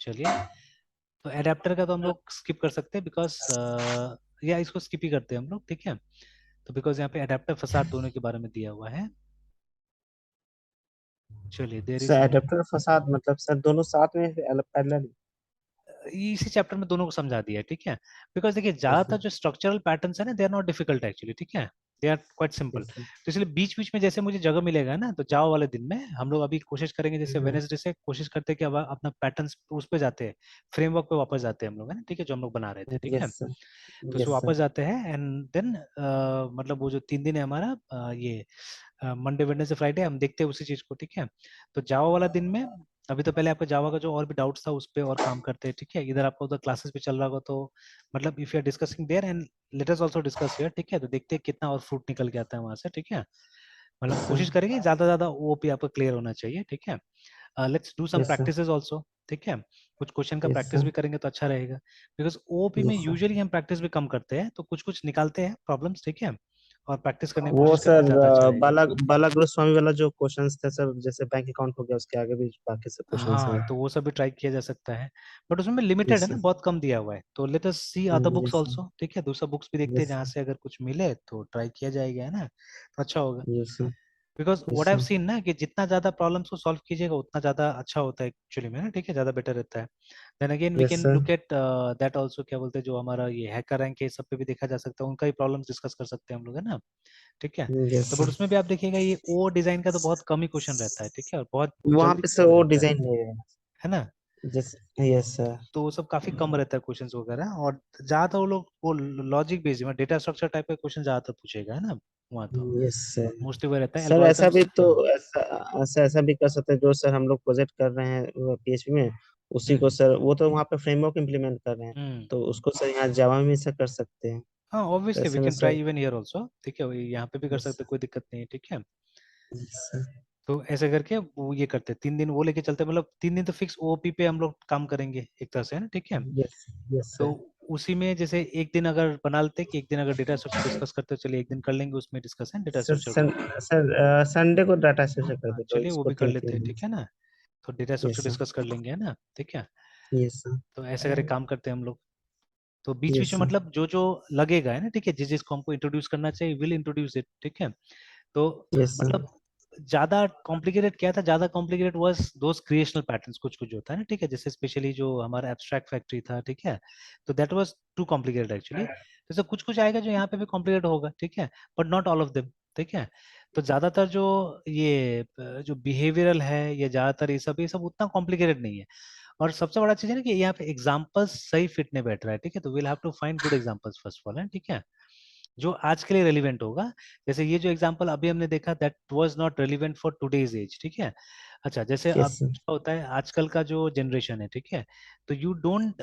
Speaker 2: चलिए, तो अडेप्टर का तो हम लोग स्किप कर सकते हैं, बिकॉज या इसको स्किप ही करते हैं हम लोग, ठीक है। तो बिकॉज यहाँ पे अडेप्टर फसाड दोनों के बारे में दिया हुआ है। चलिए, देर इज
Speaker 1: सर एडेप्टर फसाद मतलब सर दोनों साथ में पैरेलल?
Speaker 2: इसी चैप्टर में दोनों को समझा दिया है, ठीक है। बिकॉज देखिए
Speaker 1: यस
Speaker 2: ज्यादातर
Speaker 1: सर।
Speaker 2: जो स्ट्रक्चरल पैटर्न्स है ना, they are not difficult actually, ठीक है। They are quite simple.
Speaker 1: yes, sir.
Speaker 2: तो इसलिए बीच बीच में जैसे मुझे जगह मिलेगा ना, तो जाओ वाले दिन में हम लोग अभी कोशिश करेंगे, जैसे
Speaker 1: Mhm.
Speaker 2: वेनेसडे से कोशिश करते हैं कि अब अपना पैटर्न उस पे जाते हैं, फ्रेमवर्क पे वापस जाते हैं हम लोग, है ना, ठीक है, जो हम लोग बना रहे थे, ठीक है।
Speaker 1: Yes, sir.
Speaker 2: तो उसमें
Speaker 1: Yes, sir.
Speaker 2: वापस जाते हैं एंड देन मतलब वो जो 3 दिन है हमारा, ये मंडे वेडनेसडे फ्राइडे हम देखते हैं उसी चीज को, ठीक है। तो जावा वाला दिन में अभी तो पहले आपका जावा का जो और भी डाउट्स था उस पर और काम करते हैं, ठीक है। इधर आपका उधर क्लासेस भी चल रहा होगा, तो मतलब if you are discussing there and let us also discuss here, ठीक है। तो देखते हैं कितना और फ्रूट निकल के आता है वहां से, ठीक है। मतलब
Speaker 1: Yes, sir.
Speaker 2: कोशिश करेंगे ज्यादा ज्यादा ओपी आपका क्लियर होना चाहिए, ठीक है। Let's do some
Speaker 1: Yes, sir.
Speaker 2: Practices also, ठीक है। कुछ क्वेश्चन का
Speaker 1: Yes,
Speaker 2: प्रैक्टिस
Speaker 1: sir.
Speaker 2: भी करेंगे तो अच्छा रहेगा, बिकॉज ओपी में
Speaker 1: Yes, sir.
Speaker 2: यूजुअली हम प्रैक्टिस भी कम करते हैं, तो कुछ कुछ निकालते हैं प्रॉब्लम्स, ठीक है, और प्रैक्टिस करने की
Speaker 1: वो
Speaker 2: कोशिश करेंगे,
Speaker 1: सर
Speaker 2: ज्यादा अच्छा रहेगा।
Speaker 1: बाला बाला गोस्वामी वाला जो क्वेश्चंस थे सर, जैसे बैंक अकाउंट हो गया, उसके आगे भी बाकी सब क्वेश्चंस
Speaker 2: हाँ,
Speaker 1: हैं।
Speaker 2: तो वो सब भी ट्राई किया जा सकता है, बट उसमें लिमिटेड है
Speaker 1: यस
Speaker 2: ना,
Speaker 1: सर।
Speaker 2: बहुत कम दिया हुआ है, तो let us see other books
Speaker 1: yes sir.
Speaker 2: Also, ठीक है, दूसरा बुक्स भी देखते हैं,
Speaker 1: यस
Speaker 2: जहाँ
Speaker 1: सर।
Speaker 2: से अगर कुछ मिले तो ट्राई किया जाएगा, है ना, तो अच्छा होगा।
Speaker 1: Yes sir.
Speaker 2: Because what
Speaker 1: yes
Speaker 2: I have
Speaker 1: sir.
Speaker 2: Seen ना, कि जितना ज्यादा प्रॉब्लम्स को सॉल्व कीजिएगा उतना ज्यादा अच्छा होता है एक्चुअली में ना, ठीक है, ज्यादा बेटर रहता है। Then again we
Speaker 1: yes
Speaker 2: can
Speaker 1: sir.
Speaker 2: Look at that also, क्या बोलते हैं, जो हमारा ये हैकर रैंक है, सब पे भी देखा जा सकता है, उनका ही प्रॉब्लम्स डिस्कस कर सकते हैं हम लोग, है ना, ठीक है।
Speaker 1: यस
Speaker 2: तो बट
Speaker 1: सर।
Speaker 2: उसमें भी आप देखिएगा ये ओ डिजाइन का तो बहुत कम ही क्वेश्चन रहता है, ठीक है, और बहुत
Speaker 1: वहां
Speaker 2: जल्दी
Speaker 1: पे सर
Speaker 2: हो
Speaker 1: वो
Speaker 2: जाता
Speaker 1: डिजाइन नहीं है।
Speaker 2: है ना।
Speaker 1: जैसे यस सर।
Speaker 2: तो वो सब काफी कम रहता है क्वेश्चंस वगैरह, और ज्यादातर वो लोग वो लॉजिक बेस्ड में डेटा स्ट्रक्चर टाइप का क्वेश्चन ज्यादातर पूछेगा, है ना, वहाँ तो
Speaker 1: यस सर।
Speaker 2: मोस्टली वो रहता है
Speaker 1: सर ऐसा भी
Speaker 2: एल्गोरिथम्स,
Speaker 1: तो,
Speaker 2: हाँ।
Speaker 1: ऐसा ऐसा ऐसा भी कर सकते हैं, जो सर हम लोग प्रोजेक्ट कर रहे हैं पीएचपी में, उसी
Speaker 2: हम्म
Speaker 1: को सर, वो तो वहाँ पे फ्रेमवर्क इम्प्लीमेंट कर रहे हैं,
Speaker 2: हम्म
Speaker 1: तो उसको सर यहाँ जावा में से कर सकते हैं।
Speaker 2: हाँ,
Speaker 1: तो
Speaker 2: ऑब्वियसली वी
Speaker 1: ऐसे में
Speaker 2: can try
Speaker 1: sir.
Speaker 2: Even here also, ठीक है, यहाँ पे भी कर
Speaker 1: यस
Speaker 2: सकते हैं, कोई दिक्कत नहीं है, ठीक है।
Speaker 1: सर।
Speaker 2: तो ऐसे करके वो ये करते हैं, 3 दिन वो लेके चलते हैं, मतलब 3 दिन तो फिक्स ओपी पे हम लोग काम करेंगे एक तरह से, है ना, ठीक है।
Speaker 1: यस। यस
Speaker 2: तो
Speaker 1: सर।
Speaker 2: उसी में जैसे एक दिन अगर बना लेते हैं कि एक दिन अगर डेटा स्ट्रक्चर डिस्कस करते हो, चलिए एक दिन कर लेंगे उसमें डिस्कशन डेटा
Speaker 1: सर
Speaker 2: स्ट्रक्चर को।
Speaker 1: संडे को डाटा सेशन कर
Speaker 2: हाँ,
Speaker 1: दे, तो
Speaker 2: चलिए वो
Speaker 1: इसको
Speaker 2: भी कर
Speaker 1: तीन
Speaker 2: लेते
Speaker 1: तीन
Speaker 2: हैं,
Speaker 1: दिन।
Speaker 2: ठीक है ना। तो data structure
Speaker 1: yes sir.
Speaker 2: Discuss कर लेंगे, है ना, ठीक है।
Speaker 1: Yes sir.
Speaker 2: तो ऐसे करके काम करते हैं हम लोग। तो बीच बीच
Speaker 1: यस
Speaker 2: में
Speaker 1: सर।
Speaker 2: मतलब जो जो लगेगा, है ना, ठीक है, जिस जिसको हमको इंट्रोड्यूस करना चाहिए विल इंट्रोड्यूस इट, ठीक है। तो
Speaker 1: यस सर।
Speaker 2: मतलब ज्यादा कॉम्प्लिकेटेड क्या था, ज्यादा complicated was those creational patterns, कुछ कुछ जो होता है ना, ठीक है, जैसे स्पेशली जो हमारा एब्स्ट्रैक्ट फैक्ट्री था, ठीक है। तो that was too complicated actually. जैसे कुछ कुछ आएगा जो यहाँ पे भी कॉम्प्लिकेटेड होगा, ठीक है, but not all of them, ठीक है। तो ज्यादातर जो ये जो बिहेवियरल है, ये ज्यादातर ये सब उतना कॉम्प्लिकेटेड नहीं है। और सबसे बड़ा चीज है ना कि यहाँ पे एग्जांपल्स सही फिट नहीं बैठ रहा है, ठीक है, तो will have to find good examples first of all, है, ठीक है, जो आज के लिए रेलिवेंट होगा। जैसे ये जो एग्जांपल अभी हमने देखा that was not relevant for today's age, ठीक है। अच्छा, जैसे अब
Speaker 1: यस सर।
Speaker 2: क्या होता है आजकल का जो जनरेशन है, ठीक है, तो यू डोंट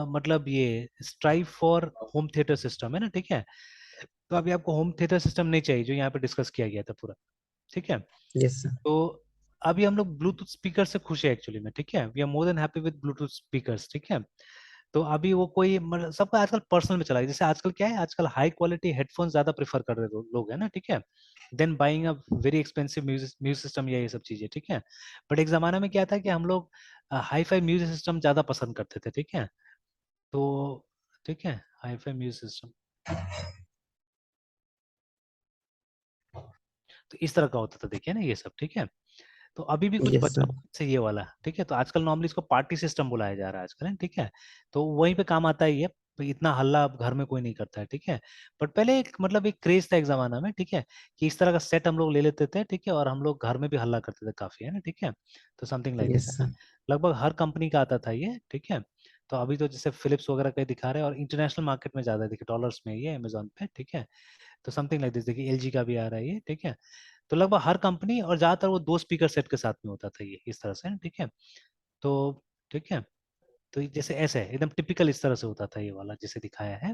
Speaker 2: मतलब ये strive for home theatre system, है ना, ठीक है। तो अभी आपको होम थिएटर सिस्टम नहीं चाहिए जो यहाँ पे डिस्कस किया गया था पूरा, ठीक है।
Speaker 1: Yes sir.
Speaker 2: तो अभी हम लोग ब्लूटूथ स्पीकर से खुश है एक्चुअली में, ठीक है, we are more than happy with Bluetooth speakers, ठीक है। तो अभी वो कोई मतलब सबका आजकल पर्सनल में चला गया, जैसे आजकल क्या है, आजकल हाई क्वालिटी हेडफोन ज्यादा प्रेफर कर रहे लोग, है ना, ठीक है, then buying a very expensive music system या ये सब चीजें, ठीक है। बट एक जमाना में क्या था कि हम लोग हाई फाई म्यूजिक सिस्टम ज्यादा पसंद करते थे, ठीक है। तो ठीक है, हाई फाई म्यूजिक सिस्टम तो इस तरह का होता था, देखिए ना ये सब, ठीक है। तो अभी भी कुछ
Speaker 1: यस
Speaker 2: बचा
Speaker 1: सर।
Speaker 2: हुआ है से ये वाला, ठीक है, तो आजकल नॉर्मली इसको पार्टी सिस्टम बुलाया जा रहा है आजकल, है, ठीक है। तो वहीं पे काम आता ही है, तो इतना हल्ला अब घर में कोई नहीं करता है, ठीक है। बट पहले एक मतलब एक क्रेज था एक जमाना में, ठीक है, कि इस तरह का सेट हम लोग ले लेते थे, ठीक है, और हम लोग घर में भी हल्ला करते थे काफी, है ना, ठीक है। तो समथिंग लाइक दिस,
Speaker 1: यस
Speaker 2: है ना,
Speaker 1: सर।
Speaker 2: लगभग हर कंपनी का आता था ये, ठीक है। तो अभी तो जैसे फिलिप्स वगैरह का दिखा रहे हैं, और इंटरनेशनल मार्केट में ज्यादा देखिए डॉलर्स में ये अमेजोन पे, ठीक है। तो समथिंग लाइक दिस देखिए एलजी का भी आ रहा है ये, ठीक है। तो लगभग हर कंपनी, और ज्यादातर वो 2 स्पीकर सेट के साथ में होता था ये इस तरह से, ठीक है। तो ठीक है, तो ये जैसे ऐसे है एकदम टिपिकल इस तरह से होता था ये वाला जैसे दिखाया है,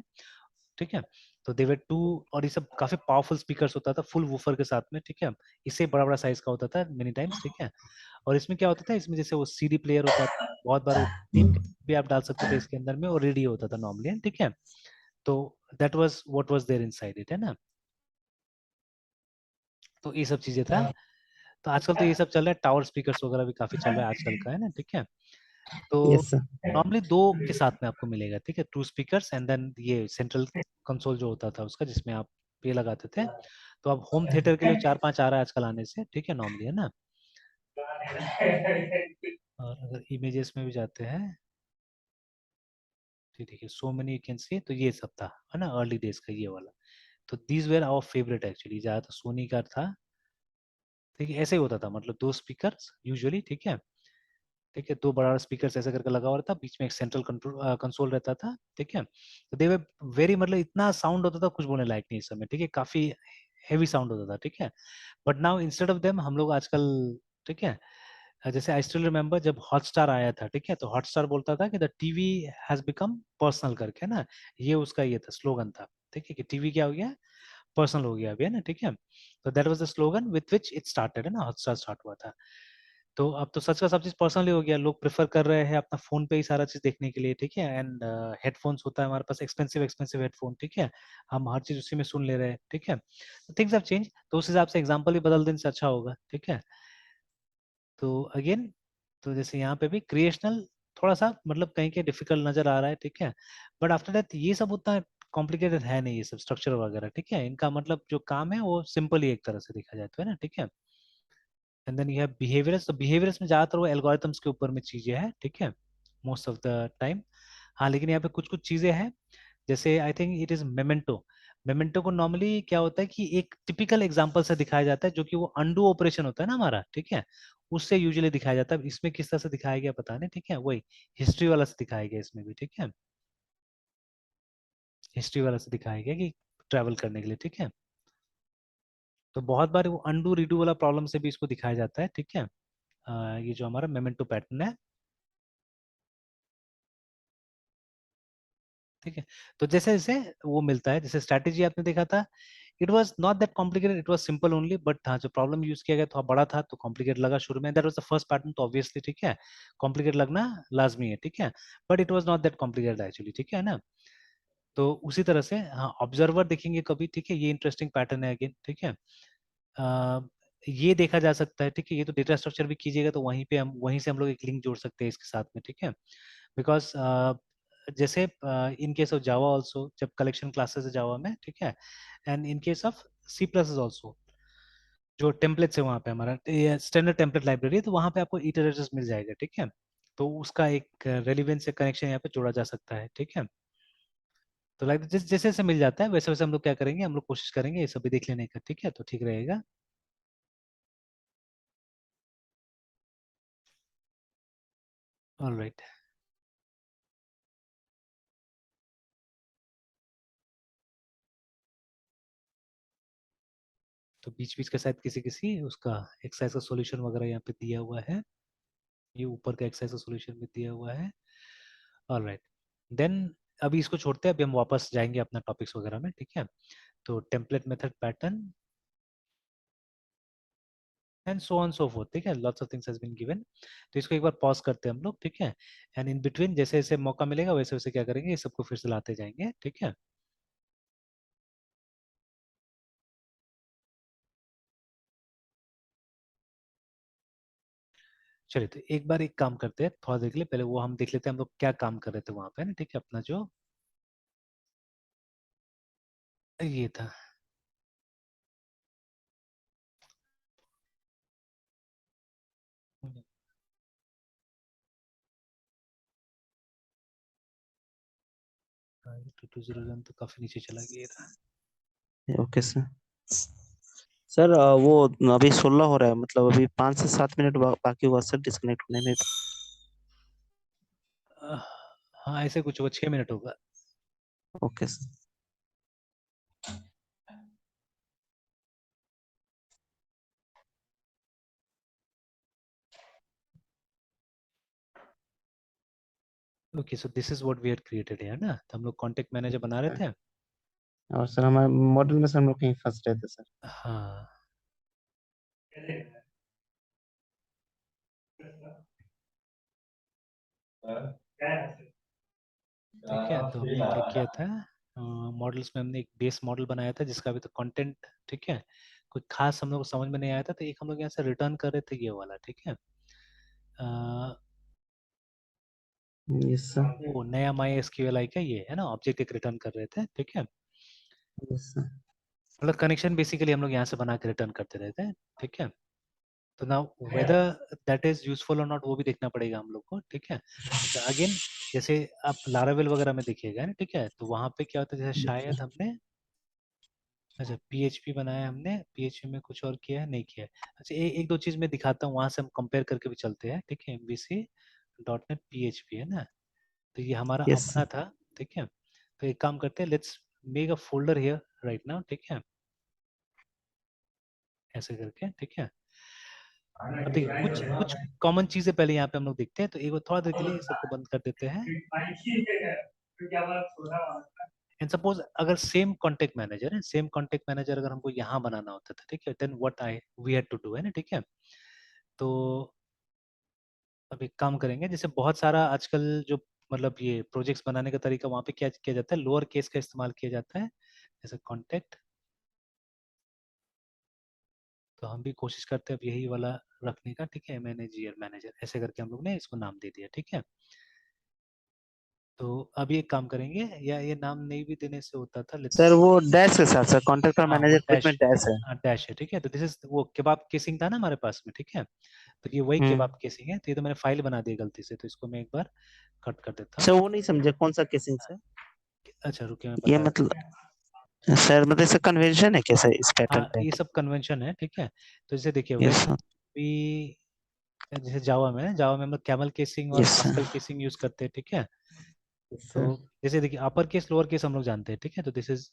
Speaker 2: ठीक है। तो देवर टू, और ये सब काफी पावरफुल स्पीकर्स होता था फुल वूफर के साथ में, ठीक है। इससे बड़ा बड़ा साइज का होता था मेनी टाइम्स, ठीक है। और इसमें क्या होता था, इसमें जैसे वो सीडी प्लेयर होता था, बहुत बार वो टेप भी आप डाल सकते थे इसके अंदर में, और रेडियो होता था नॉर्मली, ठीक है। तो that was what was there inside it, है ना। तो ये सब चीजें था। तो आजकल तो ये सब चल रहा है, टावर स्पीकर्स वगैरह भी काफी चल रहा है आजकल का, है ना, ठीक है। तो
Speaker 1: यस सर।
Speaker 2: नॉर्मली दो के साथ में आपको मिलेगा, ठीक है, 2 स्पीकर्स एंड देन ये सेंट्रल कंसोल जो होता था उसका, जिसमें आप ये लगाते थे। तो अब होम थिएटर के लिए 4 5 आ रहा है आजकल आने से, ठीक है, नॉर्मली, है ना। और अगर इमेजेस में भी जाते हैं, ठीक है, so many you can see, तो ये सब था, है ना, अर्ली डेज का ये वाला। तो these were our favourite actually, ज्यादातर सोनी का था, ठीक है, ऐसे ही होता था, मतलब दो स्पीकर्स यूजुअली, ठीक है, ठीक है, दो बड़ा स्पीकर ऐसे करके लगा हुआ रहता, बीच में एक सेंट्रल कंट्रोल कंसोल रहता था, ठीक है, तो दे वर वेरी, मतलब इतना साउंड होता था कुछ बोलने लायक नहीं इस समय, ठीक है, काफी हैवी साउंड होता था, ठीक है, but now instead of them हम लोग आजकल, ठीक है, जैसे आई स्टिल रिमेम्बर जब हॉटस्टार आया था, ठीक है, तो हॉटस्टार बोलता था कि the TV has become personal करके ना, ये उसका ये था स्लोगन था, ठीक है, कि टीवी क्या हो गया, पर्सनल हो गया अभी, है ना, ठीक है, तो that was the slogan with which it started, है ना, हॉटस्टार स्टार्ट हुआ था। तो अब तो सच का सब चीज पर्सनली हो गया, लोग प्रेफर कर रहे हैं अपना फोन पे ही सारा चीज देखने के लिए, ठीक है, एंड हेडफोन्स होता है हमारे पास, एक्सपेंसिव एक्सपेंसिव हेडफोन, ठीक है, हम हर चीज उसी में सुन ले रहे हैं, ठीक है, थिंग्स हैव चेंज, तो उस हिसाब से एग्जांपल ही बदल देने से अच्छा होगा, ठीक है, तो अगेन, तो जैसे यहाँ पे भी क्रिएशनल थोड़ा सा मतलब कहीं के डिफिकल्ट नजर आ रहा है, ठीक है, बट आफ्टर दैट ये सब उतना कॉम्प्लिकेटेड है नहीं, ये सब स्ट्रक्चर वगैरह, ठीक है, इनका मतलब जो काम है वो सिंपल ही एक तरह से देखा जाए तो, है ना, ठीक है, and then you have behaviours, तो बिहेवियर्स में ज्यादातर वो एल्गोरिथम्स के ऊपर में चीजें हैं, ठीक है, मोस्ट ऑफ द टाइम। हाँ, लेकिन यहाँ पे कुछ कुछ चीजें हैं, जैसे I think it is memento, memento को नॉर्मली क्या होता है कि एक टिपिकल एग्जांपल से दिखाया जाता है, जो कि वो अंडू ऑपरेशन होता है ना हमारा, ठीक है, उससे यूजुअली दिखाया जाता है, इसमें किस तरह से दिखाया गया पता नहीं, ठीक है, वही हिस्ट्री वाला से दिखाया गया इसमें भी, ठीक है, हिस्ट्री वाला से दिखाया गया कि ट्रैवल करने के लिए, ठीक है, तो बहुत बार वो अंडू रीडू वाला प्रॉब्लम से भी इसको दिखाया जाता है, ठीक है, ये जो हमारा मेमेंटो पैटर्न है, ठीक है, तो जैसे जैसे वो मिलता है, जैसे स्ट्रैटेजी आपने देखा था, it was not that complicated, it was simple only, but हाँ जो प्रॉब्लम यूज किया गया थोड़ा बड़ा था तो कॉम्प्लिकेट लगा शुरू में, that was the first pattern, तो ऑब्वियसली, ठीक है, कॉम्प्लिकेट लगना लाजमी है, ठीक है, but it was not that complicated actually, ठीक है ना, तो उसी तरह से हाँ ऑब्जर्वर देखेंगे कभी, ठीक है, ये इंटरेस्टिंग पैटर्न है अगेन, ठीक है, अ, ये देखा जा सकता है, ठीक है, ये तो डेटा स्ट्रक्चर भी कीजिएगा तो वहीं पे हम वहीं से हम लोग एक लिंक जोड़ सकते हैं इसके साथ में, ठीक है, बिकॉज जैसे in case of Java also, जब कलेक्शन क्लासेस है जावा में, ठीक है, and in case of C plus also, जो टेम्पलेट्स है वहाँ पे हमारा स्टैंडर्ड टेम्पलेट लाइब्रेरी है, तो वहाँ पे आपको इटरेटर्स मिल जाएगा, ठीक है, तो उसका एक रेलिवेंस से कनेक्शन यहाँ पे जोड़ा जा सकता है, ठीक है, तो लाइक जैसे जैसे मिल जाता है वैसे वैसे हम लोग क्या करेंगे, हम लोग कोशिश करेंगे ये सब भी देख लेने का, ठीक है, तो ठीक रहेगा। ऑलराइट, तो बीच बीच के साथ किसी किसी उसका एक्सरसाइज का सॉल्यूशन वगैरह यहाँ पे दिया हुआ है, ये ऊपर का एक्सरसाइज का सॉल्यूशन भी दिया हुआ है, ऑलराइट, देन अभी इसको छोड़ते हैं, अभी हम वापस जाएंगे अपना टॉपिक्स वगैरह में, ठीक है, तो template method pattern and so on so forth, ठीक है, lots of things has been given, तो इसको एक बार पॉज करते हैं हम लोग, ठीक है, एंड इन बिटवीन जैसे जैसे मौका मिलेगा वैसे वैसे क्या करेंगे, ये सबको फिर से लाते जाएंगे, ठीक है, चलिए, तो एक बार एक काम करते हैं, थोड़ा देख ले पहले वो हम देख लेते हैं हम लोग क्या काम कर रहे थे वहां पे ना, ठीक है, अपना जो ये था, टू टू जीरो वन तो काफी नीचे चला गया था।
Speaker 1: Okay sir. सर वो अभी 16 हो रहा है, मतलब अभी 5 से 7 मिनट बाकी हुआ सर डिस्कनेक्ट होने में।
Speaker 2: अह, हाँ ऐसे कुछ होगा, 6 मिनट होगा।
Speaker 1: Okay sir.
Speaker 2: Okay, so this is what we had created है ना, तो हम लोग कॉन्टेक्ट मैनेजर बना रहे थे।
Speaker 1: और सर हमारे मॉडल में सर हम लोग कहीं फंस रहे थे सर।
Speaker 2: हाँ, ठीक है, तो हमने क्या किया था, मॉडल्स में हमने एक बेस मॉडल बनाया था जिसका अभी तो कंटेंट, ठीक है, कोई खास हम लोग को समझ में नहीं आया था, तो एक हम लोग यहाँ से रिटर्न कर रहे थे ये वाला, ठीक है,
Speaker 1: यस सर।
Speaker 2: वो नया माई एसक्यूएल आई का ये है ना, ऑब्जेक्ट एक रिटर्न कर रहे थे, ठीक है,
Speaker 1: यस सर।
Speaker 2: मतलब कनेक्शन बेसिकली हम लोग यहाँ से बना के रिटर्न करते रहते हैं, ठीक है, तो ना वेदर दैट इज यूजफुल और नॉट वो भी देखना पड़ेगा हम लोग को, ठीक है, अच्छा अगेन, जैसे आप लारावेल वगैरह में देखिएगा ना, ठीक है, तो वहां पे क्या होता है, जैसे शायद हमने अच्छा PHP बनाया हमने, PHP में कुछ और किया है नहीं किया है। अच्छा एक दो चीज मैं दिखाता हूँ, वहां से हम कंपेयर करके भी चलते हैं, ठीक है। MVC .NET PHP है ना, तो ये हमारा
Speaker 1: यस
Speaker 2: अपना था, ठीक है। तो एक काम करते हैं, let's make a folder here right now, ठीक है, ऐसे करके, ठीक है। अब देखिए कुछ कुछ कॉमन चीजें पहले यहाँ पे हम लोग देखते हैं, तो एक बार थोड़ा देर के लिए सबको बंद कर देते हैं। एंड सपोज अगर सेम कॉन्टेक्ट मैनेजर है, सेम कॉन्टेक्ट मैनेजर अगर हमको यहाँ बनाना होता था, ठीक है, then what I we had to do है ना, ठीक है। तो अब एक काम करेंगे, जैसे बहुत सारा आजकल जो मतलब ये प्रोजेक्ट्स बनाने का तरीका, वहाँ पे क्या किया जाता है, लोअर केस का इस्तेमाल किया जाता है, जैसे कॉन्टेक्ट। तो हम भी कोशिश करते हैं अब यही वाला रखने का, ठीक है, मैनेजर मैनेजर ऐसे करके हम लोग ने इसको नाम दे दिया, ठीक है। तो अब ये काम करेंगे, या ये नाम नहीं भी देने से होता था, लेट्स,
Speaker 1: सर, वो डैश के साथ सर, कॉन्ट्रैक्टर
Speaker 2: हाँ वो
Speaker 1: मैनेजर के बीच में
Speaker 2: डैश,
Speaker 1: डैश है।
Speaker 2: डैश है, ठीक है। तो दिस इज वो केबाब केसिंग था ना हमारे पास में, ठीक है। तो ये वही केबाब केसिंग है, तो ये तो मैंने फाइल बना दी गलती से, तो इसको मैं एक बार कट कर देता
Speaker 1: सर
Speaker 2: हूँ।
Speaker 1: वो नहीं समझे कौन सा केसिंग सर?
Speaker 2: अच्छा रुकिए मैं
Speaker 1: ये
Speaker 2: बता देता
Speaker 1: मतलब,
Speaker 2: हूँ।
Speaker 1: सर मतलब इसका कन्वेंशन है कैसे इस पैटर्न
Speaker 2: हाँ
Speaker 1: पे?
Speaker 2: ये सब कन्वेंशन है, ठीक है। तो जैसे देखिए
Speaker 1: यस
Speaker 2: व्हेन
Speaker 1: सर।
Speaker 2: भी, जैसे जावा में हम लोग कैमल केसिंग और
Speaker 1: yes sir.
Speaker 2: Pascal casing use करते हैं, ठीक है।
Speaker 1: यस
Speaker 2: तो
Speaker 1: सर।
Speaker 2: जैसे देखिए अपर केस लोअर केस हम लोग जानते हैं, ठीक है। तो दिस इज,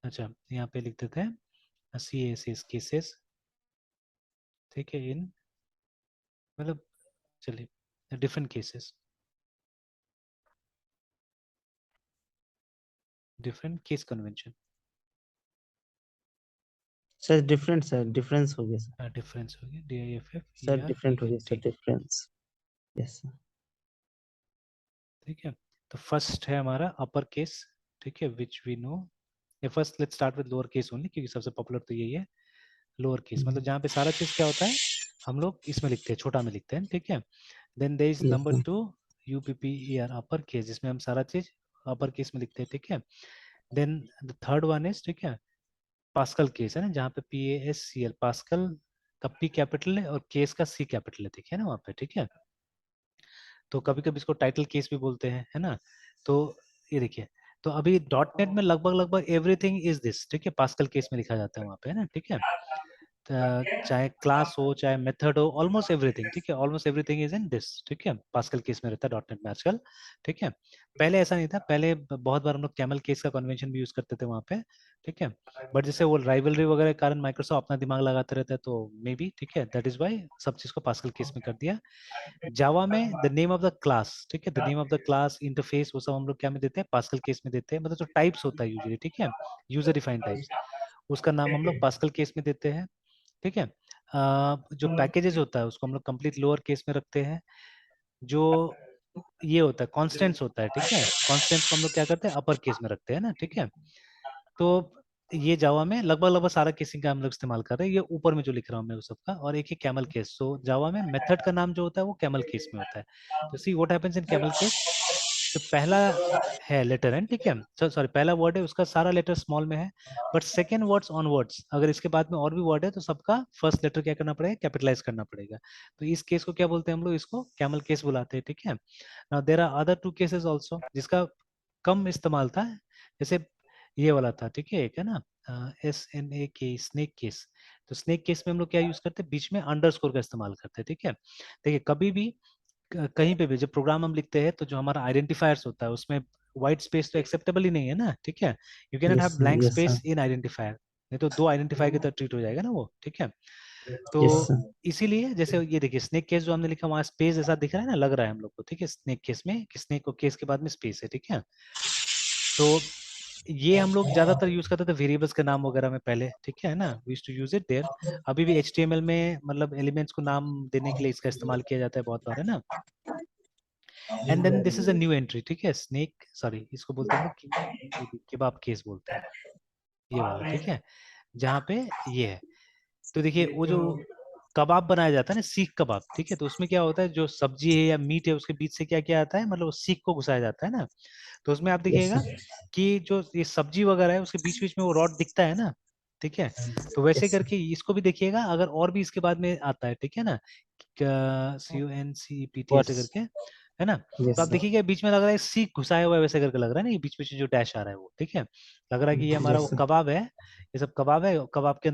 Speaker 2: अच्छा यहाँ पे लिख देते हैं CSS केसेस, ठीक है, इन मतलब, चलिए different cases, different case convention,
Speaker 1: sir different sir, difference हो गया सर।
Speaker 2: डिफरेंस हो गया
Speaker 1: सर डिफरेंट हो गया sir,
Speaker 2: DIFFERENT,
Speaker 1: difference. Yes sir.
Speaker 2: ठीक है। तो फर्स्ट है हमारा अपर केस, ठीक है, विच वी नो, या first let's start with lower case only, क्योंकि सबसे पॉपुलर तो यही है। लोअर केस मतलब जहाँ पे सारा चीज क्या होता है, हम लोग इसमें लिखते हैं, छोटा में लिखते हैं, ठीक है। Then there is
Speaker 1: yes
Speaker 2: number
Speaker 1: sir.
Speaker 2: 2, UPPER upper case, जिसमें हम सारा चीज अपर केस में लिखते हैं, ठीक है। Then the third one is, ठीक है, पास्कल केस है ना, जहाँ पे PASCL, पास्कल का P कैपिटल है और केस का C कैपिटल है, देखिए ना वहाँ पे, ठीक है। तो कभी कभी इसको टाइटल केस भी बोलते हैं, है ना। तो ये देखिए, तो अभी डॉट नेट में लगभग लगभग एवरीथिंग इज दिस, ठीक है, पास्कल केस में लिखा जाता है वहाँ पे, है ना, ठीक है। चाहे क्लास हो चाहे मेथड हो, ऑलमोस्ट एवरीथिंग, ठीक है, almost everything is in this, ठीक है, पास्कल केस में रहता है डॉट नेट में आजकल, ठीक है। पहले ऐसा नहीं था, पहले बहुत बार हम लोग कैमल केस का कन्वेंशन भी यूज करते थे वहाँ पे, ठीक है। बट जैसे वो राइवलरी वगैरह के कारण माइक्रोसॉफ्ट अपना दिमाग लगाते रहता है, तो मे बी, ठीक है, दैट इज वाई सब चीज को पास्कल केस में कर दिया। जावा में the name of the class, ठीक है, the name of the class interface, वो सब हम लोग क्या में देते हैं, पास्कल केस में देते हैं, मतलब जो टाइप्स होता है यूजुअली, ठीक है, यूजर डिफाइंड टाइप्स, उसका नाम हम लोग पास्कल केस में देते हैं, ठीक है। जो पैकेजेस होता है उसको हम लोग कंप्लीट लोअर केस में रखते हैं। जो ये होता है कॉन्स्टेंट्स होता है, ठीक है, कॉन्स्टेंट्स को हम लोग क्या करते हैं, अपर केस में रखते हैं ना, ठीक है। तो ये जावा में लगभग लगभग सारा केसिंग का हम लोग इस्तेमाल कर रहे हैं, ये ऊपर में जो लिख रहा हूँ मैं वो सबका, और एक ही कैमल केस। सो जावा में मेथड का नाम जो होता है वो कैमल केस में होता है। तो see what happens in camel case, जो पहला है लेटर है, ठीक है, सॉरी पहला वर्ड है उसका सारा लेटर स्मॉल में है, but second words on words अगर इसके बाद में और भी वर्ड है तो सबका फर्स्ट लेटर क्या करना पड़ेगा, कैपिटलाइज करना पड़ेगा। तो इस केस को क्या बोलते हैं हम लोग, इसको कैमल केस बुलाते हैं, ठीक है। Now there are other two cases also जिसका कम इस्तेमाल था, जैसे ये वाला था, ठीक है, एक है ना SNAK, स्नेक केस। तो स्नेक केस में हम लोग क्या यूज करते हैं, बीच में अंडरस्कोर का इस्तेमाल करते हैं, ठीक है। देखिए कभी भी कहीं पे भी जब प्रोग्राम हम लिखते हैं तो जो हमारा आइडेंटिफायर्स होता है उसमें व्हाइट स्पेस तो एक्सेप्टेबल ही नहीं है ना, ठीक है, you can not
Speaker 1: yes
Speaker 2: have
Speaker 1: sir.
Speaker 2: Blank
Speaker 1: yes sir.
Speaker 2: Space in identifier, नहीं तो दो आइडेंटिफायर की तरह ट्रीट हो जाएगा ना वो, ठीक है। तो
Speaker 1: यस सर।
Speaker 2: इसीलिए जैसे ये देखिए स्नेक केस जो हमने लिखा वहां स्पेस ऐसा दिख रहा है ना, लग रहा है हम लोग को, ठीक है, स्नेक केस में कि स्नेक को केस के बाद में स्पेस है, ठीक है। तो ये हम लोग ज्यादातर यूज करते थे वेरिएबल्स के नाम वगैरह में पहले, ठीक है ना, we used to use it there. अभी भी HTML में मतलब एलिमेंट्स को नाम देने के लिए इसका इस्तेमाल किया जाता है बहुत बार, है ना। And then this is a new entry, ठीक है, स्नेक, सॉरी इसको बोलते हैं हम लोग केबाब केस बोलते हैं, ये वाला, ठीक है, जहाँ पे ये है। तो देखिए वो जो कबाब बनाया जाता है ना, सीख कबाब, ठीक है, तो उसमें क्या होता है, जो सब्जी है या मीट है उसके बीच से क्या क्या आता है, मतलब वो सीख को घुसाया जाता है ना। तो उसमें आप
Speaker 1: यस
Speaker 2: देखिएगा
Speaker 1: सर।
Speaker 2: कि जो ये सब्जी वगैरह है उसके बीच बीच में वो रॉड दिखता है ना, ठीक है। तो वैसे
Speaker 1: यस सर।
Speaker 2: करके इसको भी देखिएगा, अगर और भी इसके बाद में आता है, ठीक है ना, CONCEPT ऐसे
Speaker 1: वर्ड्स।
Speaker 2: करके, है ना। तो
Speaker 1: यस
Speaker 2: आप
Speaker 1: सर।
Speaker 2: देखिए बीच में लग रहा है सीख घुसाया हुआ है वैसे करके लग रहा है ना, ये बीच बीच में जो डैश आ रहा है वो, ठीक है, लग रहा है कि ये हमारा वो
Speaker 1: यस सर।
Speaker 2: कबाब है, ये सब कबाब है, कबाब के